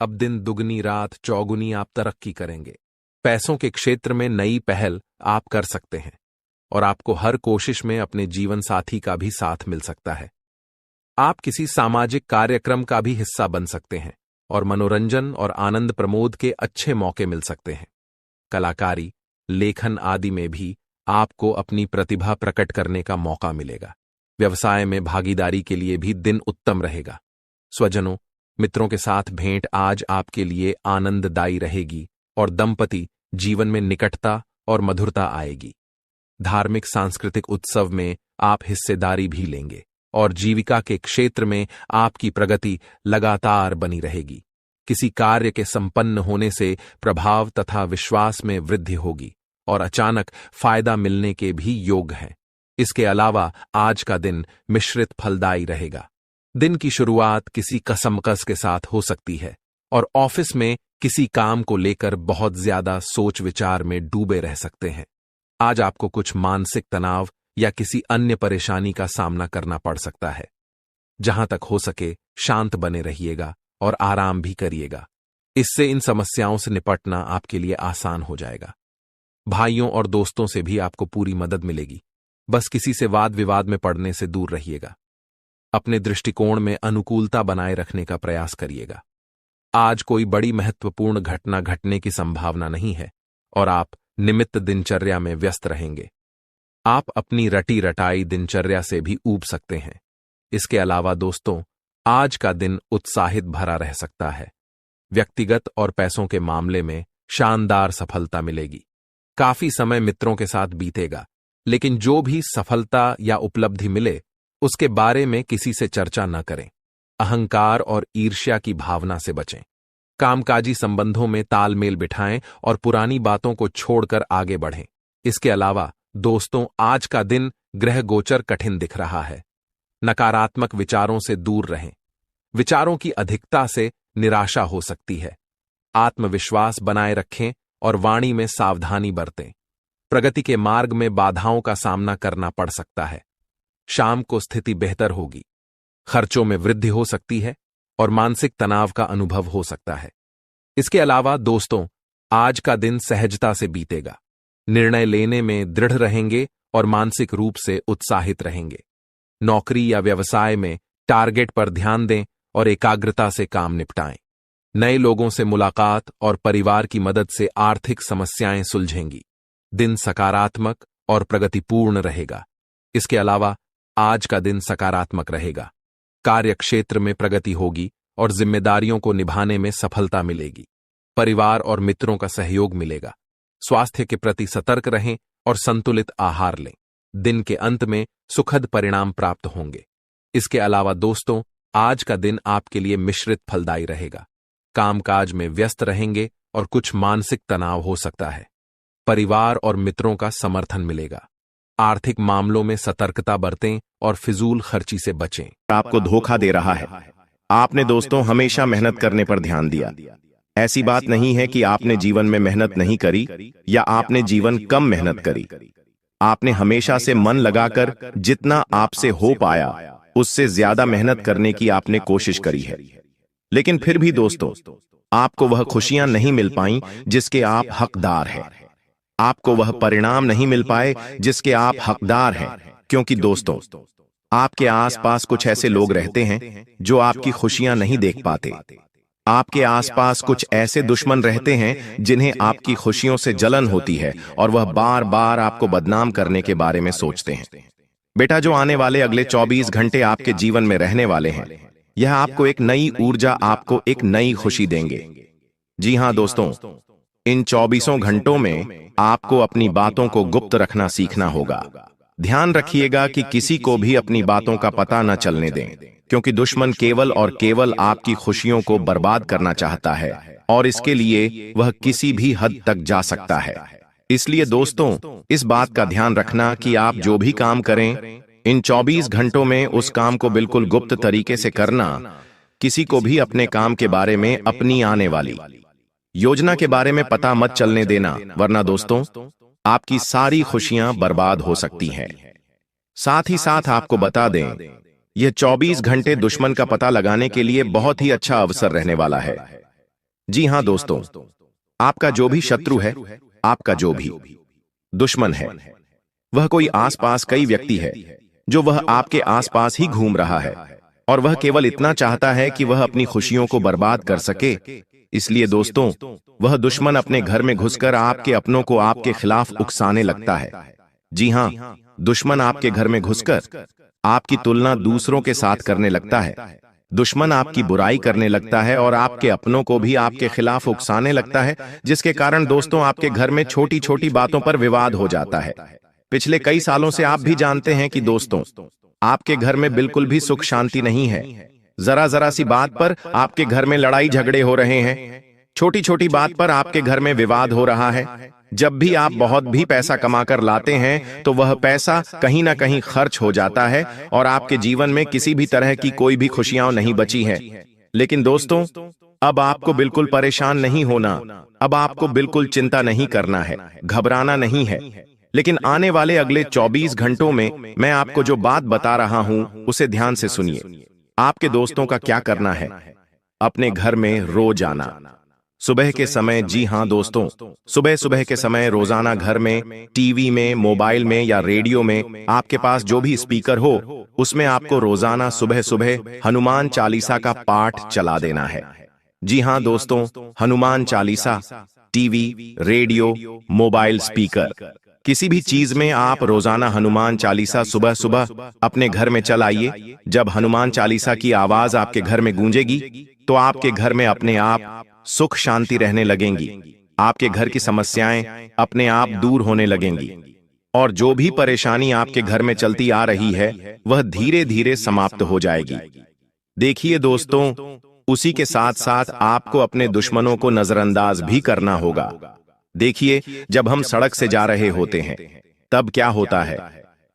अब दिन दुगनी रात चौगुनी आप तरक्की करेंगे। पैसों के क्षेत्र में नई पहल आप कर सकते हैं और आपको हर कोशिश में अपने जीवन साथी का भी साथ मिल सकता है। आप किसी सामाजिक कार्यक्रम का भी हिस्सा बन सकते हैं और मनोरंजन और आनंद प्रमोद के अच्छे मौके मिल सकते हैं। कलाकारी, लेखन आदि में भी आपको अपनी प्रतिभा प्रकट करने का मौका मिलेगा। व्यवसाय में भागीदारी के लिए भी दिन उत्तम रहेगा। स्वजनों, मित्रों के साथ भेंट आज आपके लिए आनंददायी रहेगी और दंपति जीवन में निकटता और मधुरता आएगी। धार्मिक सांस्कृतिक उत्सव में आप हिस्सेदारी भी लेंगे और जीविका के क्षेत्र में आपकी प्रगति लगातार बनी रहेगी। किसी कार्य के संपन्न होने से प्रभाव तथा विश्वास में वृद्धि होगी और अचानक फायदा मिलने के भी योग हैं। इसके अलावा आज का दिन मिश्रित फलदायी रहेगा। दिन की शुरुआत किसी कसमकस के साथ हो सकती है और ऑफिस में किसी काम को लेकर बहुत ज्यादा सोच विचार में डूबे रह सकते हैं। आज आपको कुछ मानसिक तनाव या किसी अन्य परेशानी का सामना करना पड़ सकता है। जहां तक हो सके शांत बने रहिएगा और आराम भी करिएगा। इससे इन समस्याओं से निपटना आपके लिए आसान हो जाएगा। भाइयों और दोस्तों से भी आपको पूरी मदद मिलेगी। बस किसी से वाद विवाद में पड़ने से दूर रहिएगा। अपने दृष्टिकोण में अनुकूलता बनाए रखने का प्रयास करिएगा। आज कोई बड़ी महत्वपूर्ण घटना घटने की संभावना नहीं है और आप निमित्त दिनचर्या में व्यस्त रहेंगे। आप अपनी रटी रटाई दिनचर्या से भी ऊब सकते हैं। इसके अलावा दोस्तों, आज का दिन उत्साहित भरा रह सकता है। व्यक्तिगत और पैसों के मामले में शानदार सफलता मिलेगी। काफी समय मित्रों के साथ बीतेगा, लेकिन जो भी सफलता या उपलब्धि मिले उसके बारे में किसी से चर्चा न करें। अहंकार और ईर्ष्या की भावना से बचें। कामकाजी संबंधों में तालमेल बिठाएं और पुरानी बातों को छोड़कर आगे बढ़ें। इसके अलावा दोस्तों, आज का दिन ग्रह गोचर कठिन दिख रहा है। नकारात्मक विचारों से दूर रहें। विचारों की अधिकता से निराशा हो सकती है। आत्मविश्वास बनाए रखें और वाणी में सावधानी बरतें। प्रगति के मार्ग में बाधाओं का सामना करना पड़ सकता है। शाम को स्थिति बेहतर होगी। खर्चों में वृद्धि हो सकती है और मानसिक तनाव का अनुभव हो सकता है। इसके अलावा दोस्तों, आज का दिन सहजता से बीतेगा। निर्णय लेने में दृढ़ रहेंगे और मानसिक रूप से उत्साहित रहेंगे। नौकरी या व्यवसाय में टारगेट पर ध्यान दें और एकाग्रता से काम निपटाएं। नए लोगों से मुलाकात और परिवार की मदद से आर्थिक समस्याएं सुलझेंगी। दिन सकारात्मक और प्रगतिपूर्ण रहेगा। इसके अलावा आज का दिन सकारात्मक रहेगा। कार्य क्षेत्र में प्रगति होगी और जिम्मेदारियों को निभाने में सफलता मिलेगी। परिवार और मित्रों का सहयोग मिलेगा। स्वास्थ्य के प्रति सतर्क रहें और संतुलित आहार लें। दिन के अंत में सुखद परिणाम प्राप्त होंगे। इसके अलावा दोस्तों, आज का दिन आपके लिए मिश्रित फलदायी रहेगा। कामकाज में व्यस्त रहेंगे और कुछ मानसिक तनाव हो सकता है। परिवार और मित्रों का समर्थन मिलेगा। आर्थिक मामलों में सतर्कता बरतें और फिजूल खर्ची से बचें। आपको धोखा दे रहा है। आपने दोस्तों हमेशा मेहनत करने पर ध्यान दिया। ऐसी बात नहीं है कि आपने जीवन में मेहनत नहीं करी या आपने जीवन कम मेहनत करी। आपने हमेशा से मन लगाकर जितना आपसे हो पाया उससे ज्यादा मेहनत करने की आपने कोशिश करी है। लेकिन फिर भी दोस्तों, आपको वह खुशियां नहीं मिल पाईं जिसके आप हकदार हैं। आपको वह परिणाम नहीं मिल पाए जिसके आप हकदार हैं, क्योंकि दोस्तों, आपके आसपास कुछ ऐसे लोग रहते हैं जो आपकी खुशियां नहीं देख पाते। आपके आसपास कुछ ऐसे दुश्मन रहते हैं जिन्हें आपकी खुशियों से जलन होती है और वह बार बार आपको बदनाम करने के बारे में सोचते हैं। बेटा, जो आने वाले अगले 24 घंटे आपके जीवन में रहने वाले हैं, यह आपको एक नई ऊर्जा, आपको एक नई खुशी देंगे। जी हां दोस्तों, इन 24 घंटों में आपको अपनी बातों को गुप्त रखना सीखना होगा। ध्यान रखिएगा कि किसी को भी अपनी बातों का पता न चलने दें, क्योंकि दुश्मन केवल और केवल आपकी खुशियों को बर्बाद करना चाहता है और इसके लिए वह किसी भी हद तक जा सकता है। इसलिए दोस्तों, इस बात का ध्यान रखना कि आप जो भी काम करें, इन 24 घंटों में उस काम को बिल्कुल गुप्त तरीके से करना। किसी को भी अपने काम के बारे में, अपनी आने वाली योजना के बारे में पता मत चलने देना, वरना दोस्तों, आपकी सारी खुशियां बर्बाद हो सकती हैं। साथ ही साथ आपको बता दें, यह 24 घंटे दुश्मन का पता लगाने के लिए बहुत ही अच्छा अवसर रहने वाला है। जी हां दोस्तों, आपका जो भी शत्रु है, आपका जो भी दुश्मन है, वह कोई आसपास कई व्यक्ति है जो वह आपके आसपास ही घूम रहा है और वह केवल इतना चाहता है कि वह अपनी खुशियों को बर्बाद कर सके। इसलिए दोस्तों, वह दुश्मन अपने घर में घुसकर आपके अपनों को आपके खिलाफ उकसाने लगता है। जी हां, दुश्मन आपके घर में घुसकर आपकी तुलना दूसरों के साथ करने लगता है। दुश्मन आपकी बुराई करने लगता है और आपके अपनों को भी आपके खिलाफ उकसाने लगता है, जिसके कारण दोस्तों आपके घर में छोटी छोटी बातों पर विवाद हो जाता है। पिछले कई सालों से आप भी जानते हैं कि दोस्तों, आपके घर में बिल्कुल भी सुख शांति नहीं है। जरा जरा सी बात पर आपके घर में लड़ाई झगड़े हो रहे हैं। छोटी छोटी बात पर आपके घर में विवाद हो रहा है। जब भी आप बहुत भी पैसा कमाकर लाते हैं तो वह पैसा कहीं ना कहीं खर्च हो जाता है और आपके जीवन में किसी भी तरह की कोई भी खुशियां नहीं बची है। लेकिन दोस्तों, अब आपको बिल्कुल परेशान नहीं होना, अब आपको बिल्कुल चिंता नहीं करना है, घबराना नहीं है। लेकिन आने वाले अगले 24 घंटों में मैं आपको जो बात बता रहा हूं उसे ध्यान से सुनिए। आपके दोस्तों का क्या करना है? अपने घर में रोज आना सुबह के समय। जी हां दोस्तों, सुबह सुबह के समय रोजाना घर में, टीवी में, मोबाइल में या रेडियो में, आपके पास जो भी स्पीकर हो, उसमें आपको रोजाना सुबह सुबह हनुमान चालीसा का पाठ चला देना है। जी हां दोस्तों, Hanuman Chalisa, TV, radio, mobile, speaker, किसी भी चीज में आप रोजाना हनुमान चालीसा सुबह सुबह अपने घर में चलाइए। जब हनुमान चालीसा की आवाज आपके घर में गूंजेगी तो आपके घर में अपने आप सुख शांति रहने लगेंगी। आपके घर की समस्याएं अपने आप दूर होने लगेंगी और जो भी परेशानी आपके घर में चलती आ रही है वह धीरे धीरे समाप्त हो जाएगी। देखिए दोस्तों, उसी के साथ साथ आपको अपने दुश्मनों को नजरअंदाज भी करना होगा। देखिए, जब हम सड़क से जा रहे होते हैं तब क्या होता है,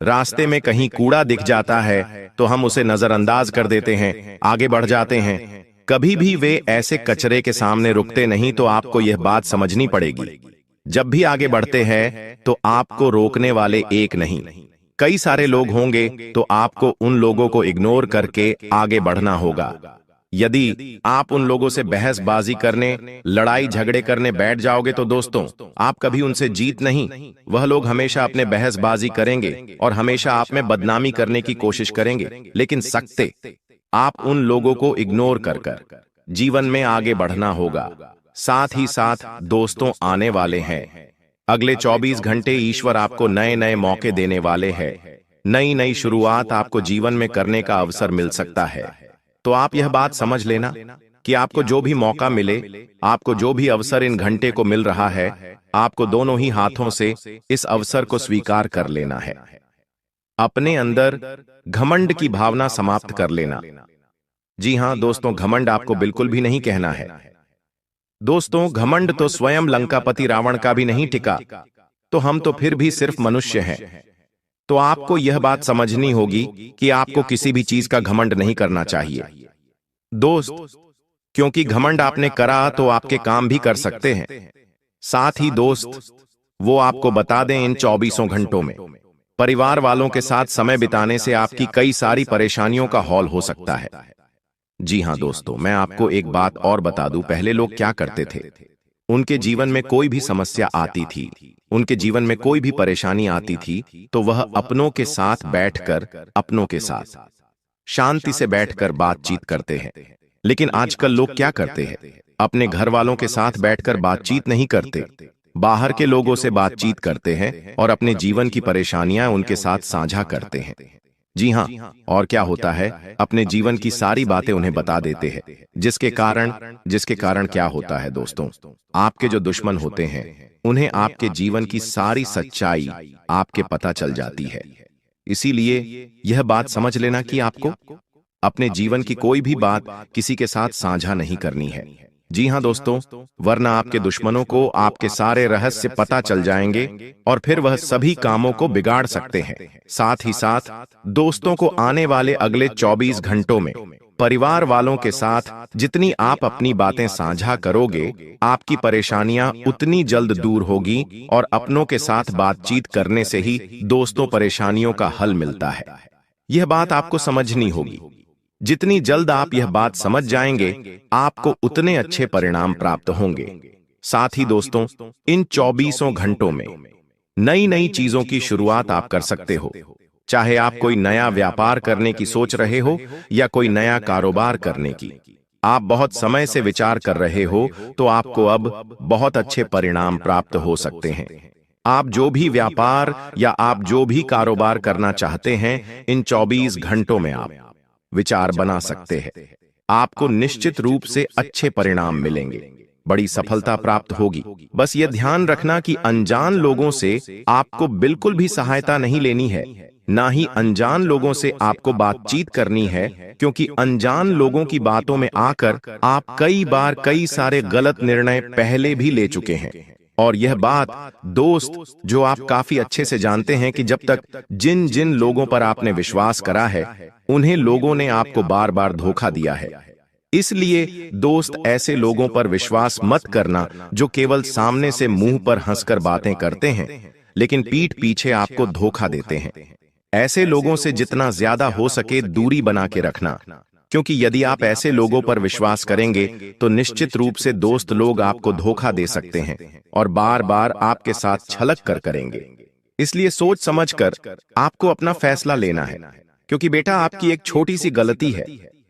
रास्ते में कहीं कूड़ा दिख जाता है तो हम उसे नजरअंदाज कर देते हैं, आगे बढ़ जाते हैं। कभी भी वे ऐसे कचरे के सामने रुकते नहीं। तो आपको यह बात समझनी पड़ेगी, जब भी आगे बढ़ते हैं तो आपको रोकने वाले एक नहीं, कई सारे लोग होंगे, तो आपको उन लोगों को इग्नोर करके आगे बढ़ना होगा। यदि आप उन लोगों से बहसबाजी करने, लड़ाई झगड़े करने बैठ जाओगे तो दोस्तों, आप कभी उनसे जीत नहीं। वह लोग हमेशा अपने बहसबाजी करेंगे और हमेशा आप में बदनामी करने की कोशिश करेंगे। लेकिन सकते आप उन लोगों को इग्नोर कर जीवन में आगे बढ़ना होगा। साथ ही साथ दोस्तों, आने वाले हैं अगले 24 घंटे ईश्वर आपको नए नए मौके देने वाले हैं। नई नई शुरुआत आपको जीवन में करने का अवसर मिल सकता है। तो आप यह बात समझ लेना कि आपको जो भी मौका मिले, आपको जो भी अवसर इन घंटे को मिल रहा है, आपको दोनों ही हाथों से इस अवसर को स्वीकार कर लेना है। अपने अंदर घमंड की भावना समाप्त कर लेना। जी हां दोस्तों, घमंड आपको बिल्कुल भी नहीं कहना है। दोस्तों, घमंड तो स्वयं लंकापति रावण का भी नहीं टिका, तो हम तो फिर भी सिर्फ मनुष्य हैं। तो आपको यह बात समझनी होगी कि आपको किसी भी चीज का घमंड नहीं करना चाहिए दोस्त, क्योंकि घमंड आपने करा तो आपके काम भी कर सकते हैं। साथ ही दोस्त, वो आपको बता दें, इन 24 घंटों में परिवार वालों के साथ समय बिताने से आपकी कई सारी परेशानियों का हौल हो सकता है। जी हां दोस्तों, मैं आपको एक बात और बता दूं, पहले लोग क्या करते थे, उनके जीवन में कोई भी समस्या आती थी, उनके जीवन में कोई भी परेशानी आती थी तो वह अपनों के साथ बैठकर अपनों के साथ शांति से बैठकर बातचीत करते हैं। लेकिन आजकल लोग क्या करते हैं? अपने घर वालों के साथ बैठकर बातचीत नहीं करते, बाहर के लोगों से बातचीत करते हैं और अपने जीवन की परेशानियां उनके साथ साझा करते हैं। जी हाँ, और क्या होता है, अपने जीवन की सारी बातें उन्हें बता देते हैं, जिसके कारण क्या होता है दोस्तों, आपके जो दुश्मन होते हैं उन्हें आपके जीवन की सारी सच्चाई आपके पता चल जाती है। इसीलिए यह बात समझ लेना कि आपको अपने जीवन की कोई भी बात किसी के साथ साझा नहीं करनी है। जी हाँ दोस्तों, वरना आपके दुश्मनों को आपके सारे रहस्य पता चल जाएंगे और फिर वह सभी कामों को बिगाड़ सकते हैं। साथ ही साथ दोस्तों को आने वाले अगले 24 घंटों में परिवार वालों के साथ जितनी आप अपनी बातें साझा करोगे, आपकी परेशानियां उतनी जल्द दूर होगी और अपनों के साथ बातचीत करने से ही दोस्तों परेशानियों का हल मिलता है। यह बात आपको समझनी होगी। जितनी जल्द आप यह बात समझ जाएंगे, आपको उतने अच्छे परिणाम प्राप्त होंगे। साथ ही दोस्तों, इन 24 घंटों में नई नई चीजों की शुरुआत आप कर सकते हो। चाहे आप कोई नया व्यापार करने की सोच रहे हो या कोई नया कारोबार करने की आप बहुत समय से विचार कर रहे हो, तो आपको अब बहुत अच्छे परिणाम प्राप्त हो सकते हैं। आप जो भी व्यापार या आप जो भी कारोबार करना चाहते हैं, इन 24 घंटों में आप विचार बना सकते हैं। आपको निश्चित रूप से अच्छे परिणाम मिलेंगे, बड़ी सफलता प्राप्त होगी। बस यह ध्यान रखना कि अनजान लोगों से आपको बिल्कुल भी सहायता नहीं लेनी है, ना ही अनजान लोगों से आपको बातचीत करनी है, क्योंकि अनजान लोगों की बातों में आकर आप कई बार कई सारे गलत निर्णय पहले भी ले चुके हैं। और यह बात दोस्त, जो आप काफी अच्छे से जानते हैं कि जब तक जिन जिन लोगों पर आपने विश्वास करा है, उन्हें लोगों ने आपको बार बार धोखा दिया है। इसलिए दोस्त, ऐसे लोगों पर विश्वास मत करना जो केवल सामने से मुंह पर हंसकर बातें करते हैं, लेकिन पीठ पीछे आपको धोखा देते हैं। ऐसे लोगों से जितना ज्यादा हो सके दूरी बना के रखना, क्योंकि यदि आप ऐसे लोगों पर विश्वास करेंगे तो निश्चित रूप से दोस्त लोग आपको धोखा दे सकते हैं और बार बार आपके साथ छलक कर करेंगे। इसलिए सोच समझकर आपको अपना फैसला लेना है, क्योंकि बेटा, आपकी एक छोटी सी गलती है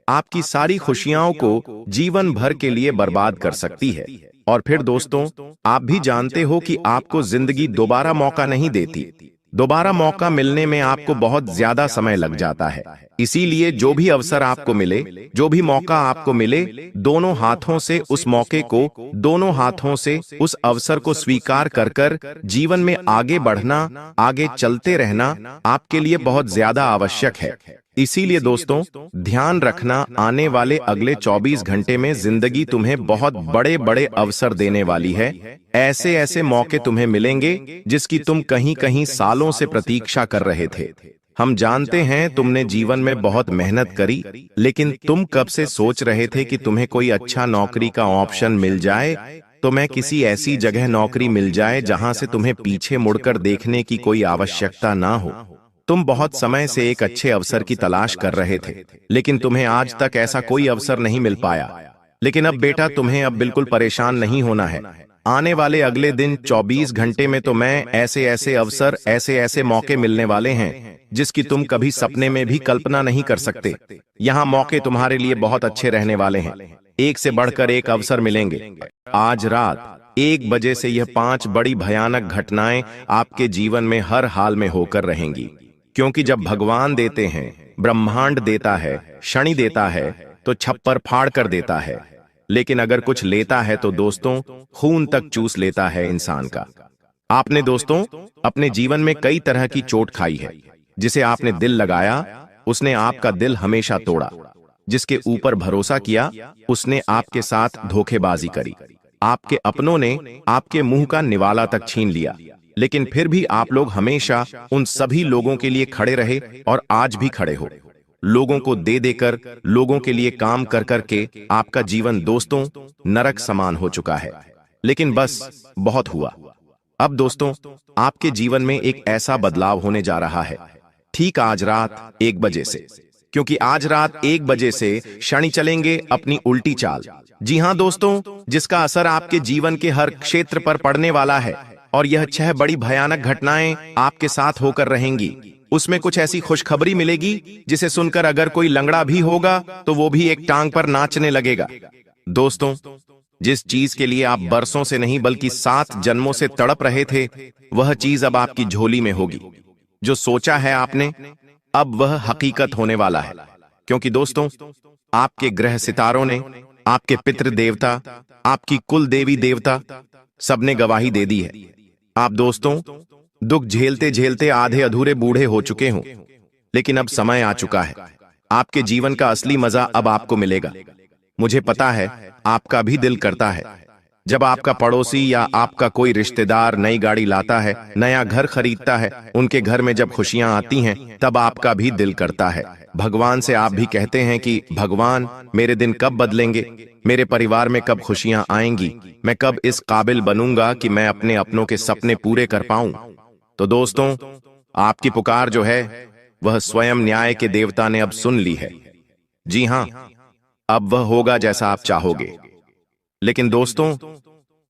आपकी सारी खुशियों को जीवन भर के लिए बर्बाद कर सकती है। और फिर दोस्तों, आप भी जानते हो कि आपको जिंदगी दोबारा मौका नहीं देती। दोबारा मौका मिलने में आपको बहुत ज्यादा समय लग जाता है। इसीलिए जो भी अवसर आपको मिले, जो भी मौका आपको मिले, दोनों हाथों से उस मौके को, दोनों हाथों से उस अवसर को स्वीकार कर कर जीवन में आगे बढ़ना, आगे चलते रहना आपके लिए बहुत ज्यादा आवश्यक है। इसीलिए दोस्तों, ध्यान रखना, आने वाले अगले 24 घंटे में जिंदगी तुम्हें बहुत बड़े बड़े अवसर देने वाली है। ऐसे ऐसे मौके तुम्हें मिलेंगे जिसकी तुम कहीं कहीं सालों से प्रतीक्षा कर रहे थे। हम जानते हैं तुमने जीवन में बहुत मेहनत करी, लेकिन तुम कब से सोच रहे थे कि तुम्हें कोई अच्छा नौकरी का ऑप्शन मिल जाए, तो मैं किसी ऐसी जगह नौकरी मिल जाए जहां से तुम्हें पीछे मुड़कर देखने की कोई आवश्यकता ना हो। तुम बहुत समय से एक अच्छे अवसर की तलाश कर रहे थे, लेकिन तुम्हें आज तक ऐसा कोई अवसर नहीं मिल पाया। लेकिन अब बेटा, तुम्हें अब बिल्कुल परेशान नहीं होना है। आने वाले अगले दिन 24 घंटे में तो मैं ऐसे ऐसे अवसर, ऐसे ऐसे मौके मिलने वाले हैं जिसकी तुम कभी सपने में भी कल्पना नहीं कर सकते। यहाँ मौके तुम्हारे लिए बहुत अच्छे रहने वाले हैं। एक से बढ़कर एक अवसर मिलेंगे। आज रात 1 बजे से यह 5 बड़ी भयानक घटनाएं आपके जीवन में हर हाल में होकर रहेंगी, क्योंकि जब भगवान देते हैं, ब्रह्मांड देता है, शनि देता है, तो छप्पर फाड़ कर देता है। लेकिन अगर कुछ लेता है तो दोस्तों, खून तक चूस लेता है इंसान का। आपने दोस्तों अपने जीवन में कई तरह की चोट खाई है। जिसे आपने दिल लगाया, उसने आपका दिल हमेशा तोड़ा। जिसके ऊपर भरोसा किया, उसने आपके साथ धोखेबाजी करी। आपके अपनों ने आपके मुंह का निवाला तक छीन लिया, लेकिन फिर भी आप लोग हमेशा उन सभी लोगों के लिए खड़े रहे और आज भी खड़े हो। लोगों को दे देकर, लोगों के लिए काम कर करके आपका जीवन दोस्तों नरक समान हो चुका है। लेकिन बस बहुत हुआ। अब दोस्तों, आपके जीवन में एक ऐसा बदलाव होने जा रहा है, ठीक आज रात 1 बजे से, क्योंकि आज रात 1 बजे से शनि चलेंगे अपनी उल्टी चाल। जी हां दोस्तों, जिसका असर आपके जीवन के हर क्षेत्र पर पड़ने वाला है। और यह 6 बड़ी भयानक घटनाएं आपके साथ होकर रहेंगी। उसमें कुछ ऐसी खुशखबरी मिलेगी जिसे सुनकर अगर कोई लंगड़ा भी होगा तो वो भी एक टांग पर नाचने लगेगा। दोस्तों, जिस चीज के लिए आप बरसों से नहीं बल्कि 7 जन्मों से तड़प रहे थे, वह चीज अब आपकी झोली में होगी। जो सोचा है आपने, अब वह हकीकत होने वाला है। क्योंकि दोस्तों, आपके ग्रह सितारों ने, आपके पितृ देवता, आपकी कुल देवी देवता सबने गवाही दे दी है। आप दोस्तों, दुख झेलते झेलते आधे अधूरे बूढ़े हो चुके हों, लेकिन अब समय आ चुका है। आपके जीवन का असली मजा अब आपको मिलेगा। मुझे पता है आपका भी दिल करता है जब आपका पड़ोसी या आपका कोई रिश्तेदार नई गाड़ी लाता है, नया घर खरीदता है, उनके घर में जब खुशियां आती हैं, तब आपका भी दिल करता है। भगवान से आप भी कहते हैं कि भगवान, मेरे दिन कब बदलेंगे, मेरे परिवार में कब खुशियां आएंगी, मैं कब इस काबिल बनूंगा कि मैं अपने अपनों के सपने पूरे कर पाऊं। तो दोस्तों, आपकी पुकार जो है वह स्वयं न्याय के देवता ने अब सुन ली है। जी हां, अब वह होगा जैसा आप चाहोगे। लेकिन दोस्तों,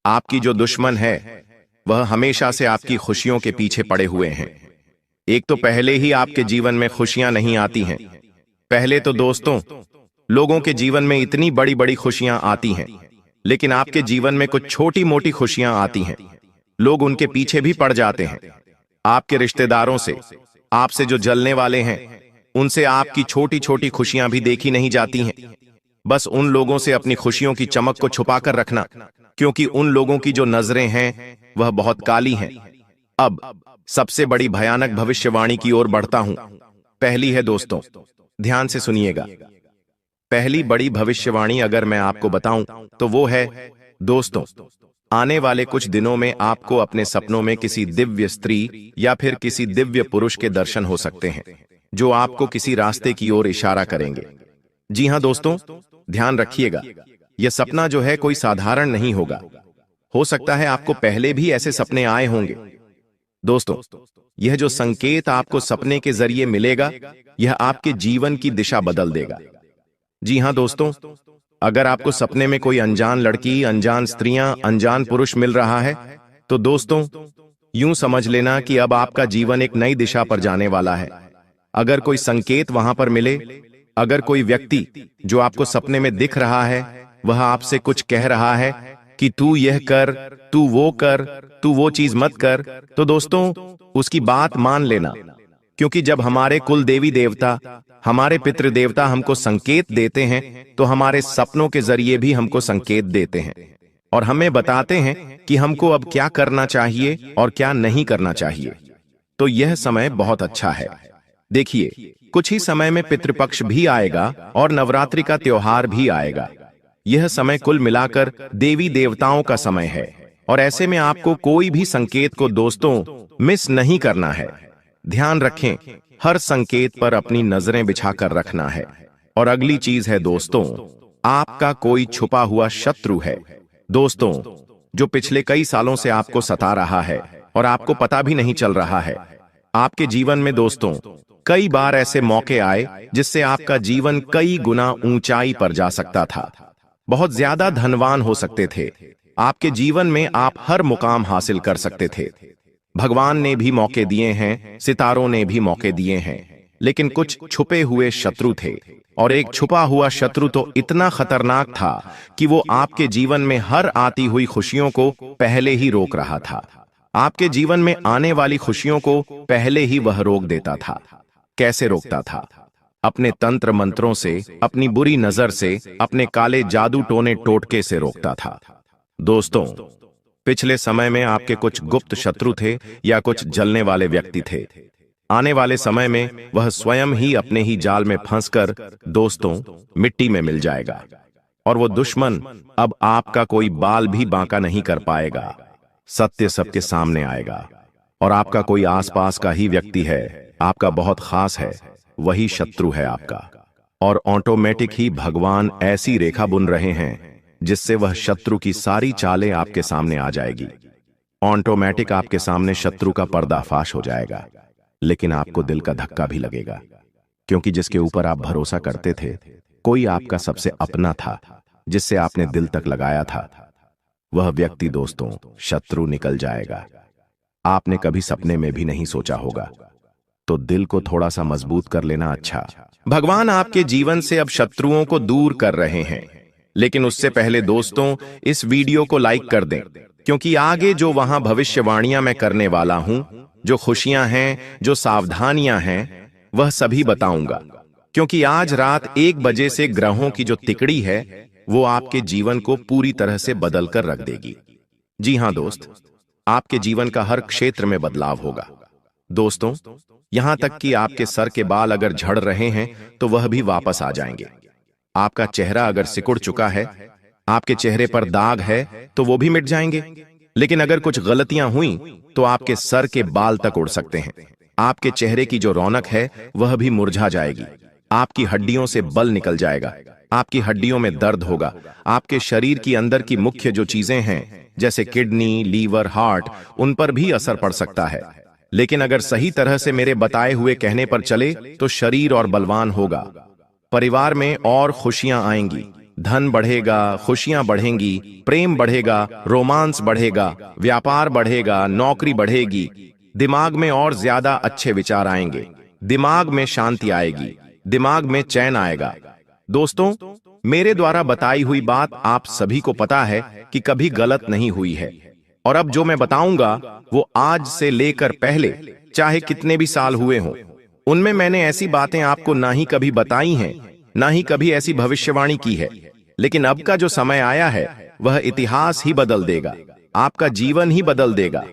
आपकी जो दुश्मन है वह हमेशा से आपकी खुशियों के पीछे पड़े हुए हैं। एक तो पहले ही आपके जीवन में खुशियां नहीं आती हैं। पहले तो दोस्तों, लोगों के जीवन में इतनी बड़ी बड़ी खुशियां आती हैं, लेकिन आपके जीवन में कुछ छोटी मोटी खुशियां आती हैं। लोग उनके पीछे भी पड़ जाते हैं। आपके रिश्तेदारों से, आपसे जो जलने वाले हैं, उनसे आपकी छोटी छोटी खुशियां भी देखी नहीं जाती हैं। बस उन लोगों से अपनी खुशियों की चमक को छुपाकर रखना, क्योंकि उन लोगों की जो नजरें हैं वह बहुत काली हैं। अब सबसे बड़ी भयानक भविष्यवाणी की ओर बढ़ता हूं। पहली है दोस्तों, ध्यान से सुनिएगा। पहली बड़ी भविष्यवाणी अगर मैं आपको बताऊं तो वो है, दोस्तों, आने वाले कुछ दिनों में आपको अपने सपनों में किसी दिव्य स्त्री या फिर किसी दिव्य पुरुष के दर्शन हो सकते हैं, जो आपको किसी रास्ते की ओर इशारा करेंगे। जी हां दोस्तों, ध्यान रखिएगा, यह सपना जो है कोई साधारण नहीं होगा। हो सकता है आपको पहले भी ऐसे सपने आए होंगे। दोस्तों, यह जो संकेत आपको सपने के जरिए मिलेगा, यह आपके जीवन की दिशा बदल देगा। जी हां दोस्तों, अगर आपको सपने में कोई अनजान लड़की, अनजान स्त्रियां, अनजान पुरुष मिल रहा है, तो दोस्तों, यूं समझ लेना कि अब आपका जीवन एक नई दिशा पर जाने वाला है। अगर कोई संकेत वहां पर मिले, अगर कोई व्यक्ति जो आपको सपने में दिख रहा है वह आपसे कुछ कह रहा है कि तू यह कर, तू वो कर, तू वो चीज मत कर, तो दोस्तों, उसकी बात मान लेना। क्योंकि जब हमारे कुल देवी देवता, हमारे पितृ देवता हमको संकेत देते हैं, तो हमारे सपनों के जरिए भी हमको संकेत देते हैं और हमें बताते हैं कि हमको अब क्या करना चाहिए और क्या नहीं करना चाहिए। तो यह समय बहुत अच्छा है। देखिए, कुछ ही समय में पितृपक्ष भी आएगा और नवरात्रि का त्योहार भी आएगा। यह समय कुल मिलाकर देवी देवताओं का समय है और ऐसे में आपको कोई भी संकेत को दोस्तों मिस नहीं करना है। ध्यान रखें, हर संकेत पर अपनी नजरें बिछाकर रखना है। और अगली चीज है दोस्तों, आपका कोई छुपा हुआ शत्रु है। दोस्तों, जो पिछले कई सालों से आपको सता रहा है और आपको पता भी नहीं चल रहा है। आपके जीवन में दोस्तों कई बार ऐसे मौके आए जिससे आपका जीवन कई गुना ऊंचाई पर जा सकता था। बहुत ज्यादा धनवान हो सकते थे। आपके जीवन में आप हर मुकाम हासिल कर सकते थे। भगवान ने भी मौके दिए हैं, सितारों ने भी मौके दिए हैं, लेकिन कुछ छुपे हुए शत्रु थे। और एक छुपा हुआ शत्रु तो इतना खतरनाक था कि वो आपके जीवन में हर आती हुई खुशियों को पहले ही रोक रहा था। आपके जीवन में आने वाली खुशियों को पहले ही वह रोक देता था। कैसे रोकता था? अपने तंत्र मंत्रों से, अपनी बुरी नजर से, अपने काले जादू टोने टोटके से रोकता था। दोस्तों, पिछले समय में आपके कुछ गुप्त शत्रु थे या कुछ जलने वाले व्यक्ति थे। आने वाले समय में वह स्वयं ही अपने ही जाल में फंसकर दोस्तों मिट्टी में मिल जाएगा और वो दुश्मन अब आपका कोई बाल भी बांका नहीं कर पाएगा। सत्य सबके सामने आएगा और आपका कोई आसपास का ही व्यक्ति है, आपका बहुत खास है, वही शत्रु है आपका। और ऑटोमेटिक ही भगवान ऐसी रेखा बुन रहे हैं जिससे वह शत्रु की सारी चालें आपके सामने आ जाएगी। ऑटोमेटिक आपके सामने शत्रु का पर्दाफाश हो जाएगा। लेकिन आपको दिल का धक्का भी लगेगा, क्योंकि जिसके ऊपर आप भरोसा करते थे, कोई आपका सबसे अपना था, जिससे आपने दिल तक लगाया था, वह व्यक्ति दोस्तों शत्रु निकल जाएगा। आपने कभी सपने में भी नहीं सोचा होगा। तो दिल को थोड़ा सा मजबूत कर लेना अच्छा। भगवान आपके जीवन से अब शत्रुओं को दूर कर रहे हैं, लेकिन उससे पहले दोस्तों इस वीडियो को लाइक कर दें, क्योंकि आगे जो वहां भविष्यवाणियां मैं करने वाला हूं, जो खुशियां हैं, जो सावधानियां हैं, वह सभी बताऊंगा। क्योंकि आज रात 1 बजे से ग्रहों की जो तिकड़ी है वो आपके जीवन को पूरी तरह से बदल कर रख देगी। जी हां दोस्त, आपके जीवन का हर क्षेत्र में बदलाव होगा। दोस्तों, यहां तक कि आपके सर के बाल अगर झड़ रहे हैं तो वह भी वापस आ जाएंगे। आपका चेहरा अगर सिकुड़ चुका है, आपके चेहरे पर दाग है, तो वो भी मिट जाएंगे। लेकिन अगर कुछ गलतियां हुई तो आपके सर के बाल तक उड़ सकते हैं। आपके चेहरे की जो रौनक है वह भी मुरझा जाएगी। आपकी हड्डियों से बल निकल जाएगा, आपकी हड्डियों में दर्द होगा। आपके शरीर की अंदर की मुख्य जो चीजें हैं जैसे किडनी, लीवर, हार्ट, उन पर भी असर पड़ सकता है। लेकिन अगर सही तरह से मेरे बताए हुए कहने पर चले तो शरीर और बलवान होगा, परिवार में और खुशियां आएंगी, धन बढ़ेगा, खुशियां बढ़ेंगी, प्रेम बढ़ेगा, रोमांस बढ़ेगा, व्यापार बढ़ेगा, नौकरी बढ़ेगी, दिमाग में और ज्यादा अच्छे विचार आएंगे, दिमाग में शांति आएगी, दिमाग में चैन आएगा। दोस्तों, मेरे द्वारा बताई हुई बात आप सभी को पता है कि कभी गलत नहीं हुई है, और अब जो मैं बताऊंगा वो आज से लेकर पहले चाहे कितने भी साल हुए हों, उनमें मैंने ऐसी बातें आपको ना ही कभी बताई हैं, ना ही कभी ऐसी भविष्यवाणी की है। लेकिन अब का जो समय आया है वह इतिहास ही बदल देगा, आपका जीवन ही बदल देगा।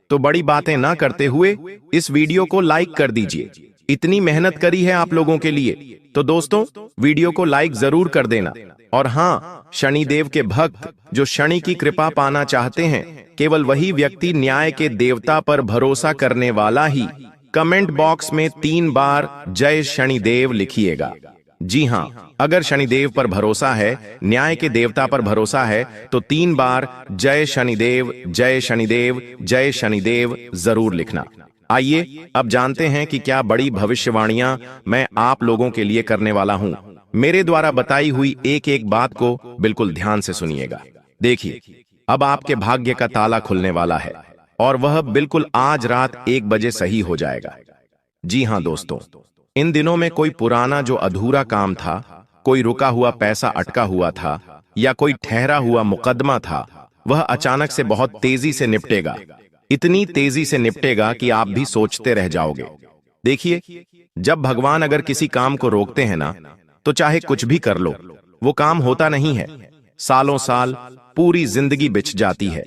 तो बड़ी बातें ना करते हुए इस वीडियो को लाइक कर दीजिए। इतनी मेहनत करी है आप लोगों के लिए, तो दोस्तों वीडियो को लाइक जरूर कर देना। और हाँ, शनिदेव के भक्त जो शनि की कृपा पाना चाहते हैं, केवल वही व्यक्ति न्याय के देवता पर भरोसा करने वाला ही कमेंट बॉक्स में 3 बार जय शनिदेव लिखिएगा। जी हाँ, अगर शनिदेव पर भरोसा है, न्याय के देवता पर भरोसा है, तो 3 बार जय शनिदेव, जय शनिदेव, जय शनिदेव जरूर लिखना। आइए अब जानते हैं कि क्या बड़ी भविष्यवाणियां मैं आप लोगों के लिए करने वाला हूं। मेरे द्वारा बताई हुई एक एक बात को बिल्कुल ध्यान से सुनिएगा। देखिए, अब आपके भाग्य का ताला खुलने वाला है, और वह बिल्कुल आज रात 1 बजे सही हो जाएगा। जी हां दोस्तों, इन दिनों में कोई पुराना जो अधूरा काम था, कोई रुका हुआ पैसा अटका हुआ था, या कोई ठहरा हुआ मुकदमा था, वह अचानक से बहुत तेजी से निपटेगा। इतनी तेजी से निपटेगा कि आप भी सोचते रह जाओगे। देखिए, जब भगवान अगर किसी काम को रोकते हैं ना, तो चाहे कुछ भी कर लो, वो काम होता नहीं है। सालों साल, पूरी जिंदगी बिछ जाती है,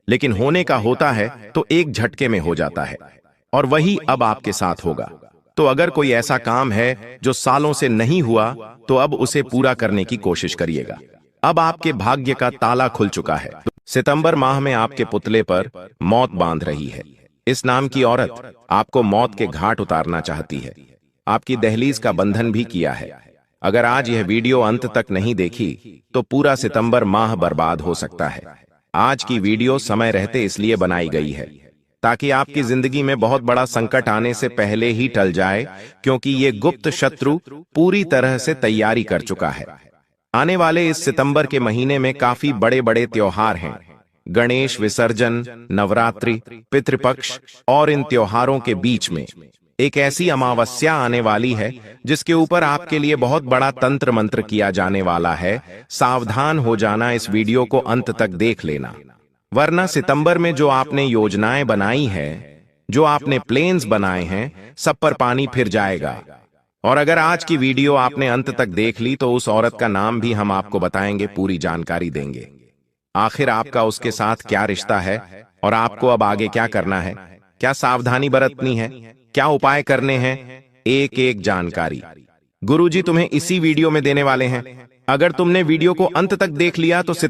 लेकिन होने का होता है तो एक झटके में हो जाता है, और वही अब आपके साथ होगा। तो अगर कोई ऐसा काम है जो सालों से नहीं हुआ, तो अब उसे पूरा करने की कोशिश करिएगा। अब आपके भाग्य का ताला खुल चुका है। सितंबर माह में आपके पुतले पर मौत बांध रही है। इस नाम की औरत आपको मौत के घाट उतारना चाहती है, आपकी दहलीज का बंधन भी किया है। अगर आज यह वीडियो अंत तक नहीं देखी तो पूरा सितंबर माह बर्बाद हो सकता है। आज की वीडियो समय रहते इसलिए बनाई गई है ताकि आपकी जिंदगी में बहुत बड़ा संकट आने से पहले ही टल जाए, क्योंकि ये गुप्त शत्रु पूरी तरह से तैयारी कर चुका है। आने वाले इस सितंबर के महीने में काफी बड़े बड़े त्योहार हैं। गणेश विसर्जन, नवरात्रि, पितृपक्ष, और इन त्योहारों के बीच में एक ऐसी अमावस्या आने वाली है जिसके ऊपर आपके लिए बहुत बड़ा तंत्र मंत्र किया जाने वाला है। सावधान हो जाना, इस वीडियो को अंत तक देख लेना, वरना सितंबर में जो आपने योजनाएं बनाई है, जो आपने प्लान्स बनाए हैं, सब पर पानी फिर जाएगा। और अगर आज की वीडियो आपने अंत तक देख ली तो उस औरत का नाम भी हम आपको बताएंगे, पूरी जानकारी देंगे। आखिर आपका उसके साथ क्या रिश्ता है, और आपको अब आगे क्या करना है, क्या सावधानी बरतनी है, क्या उपाय करने हैं, एक एक जानकारी गुरुजी तुम्हें इसी वीडियो में देने वाले हैं। अगर तुमने वीडियो को अंत तक देख लिया तो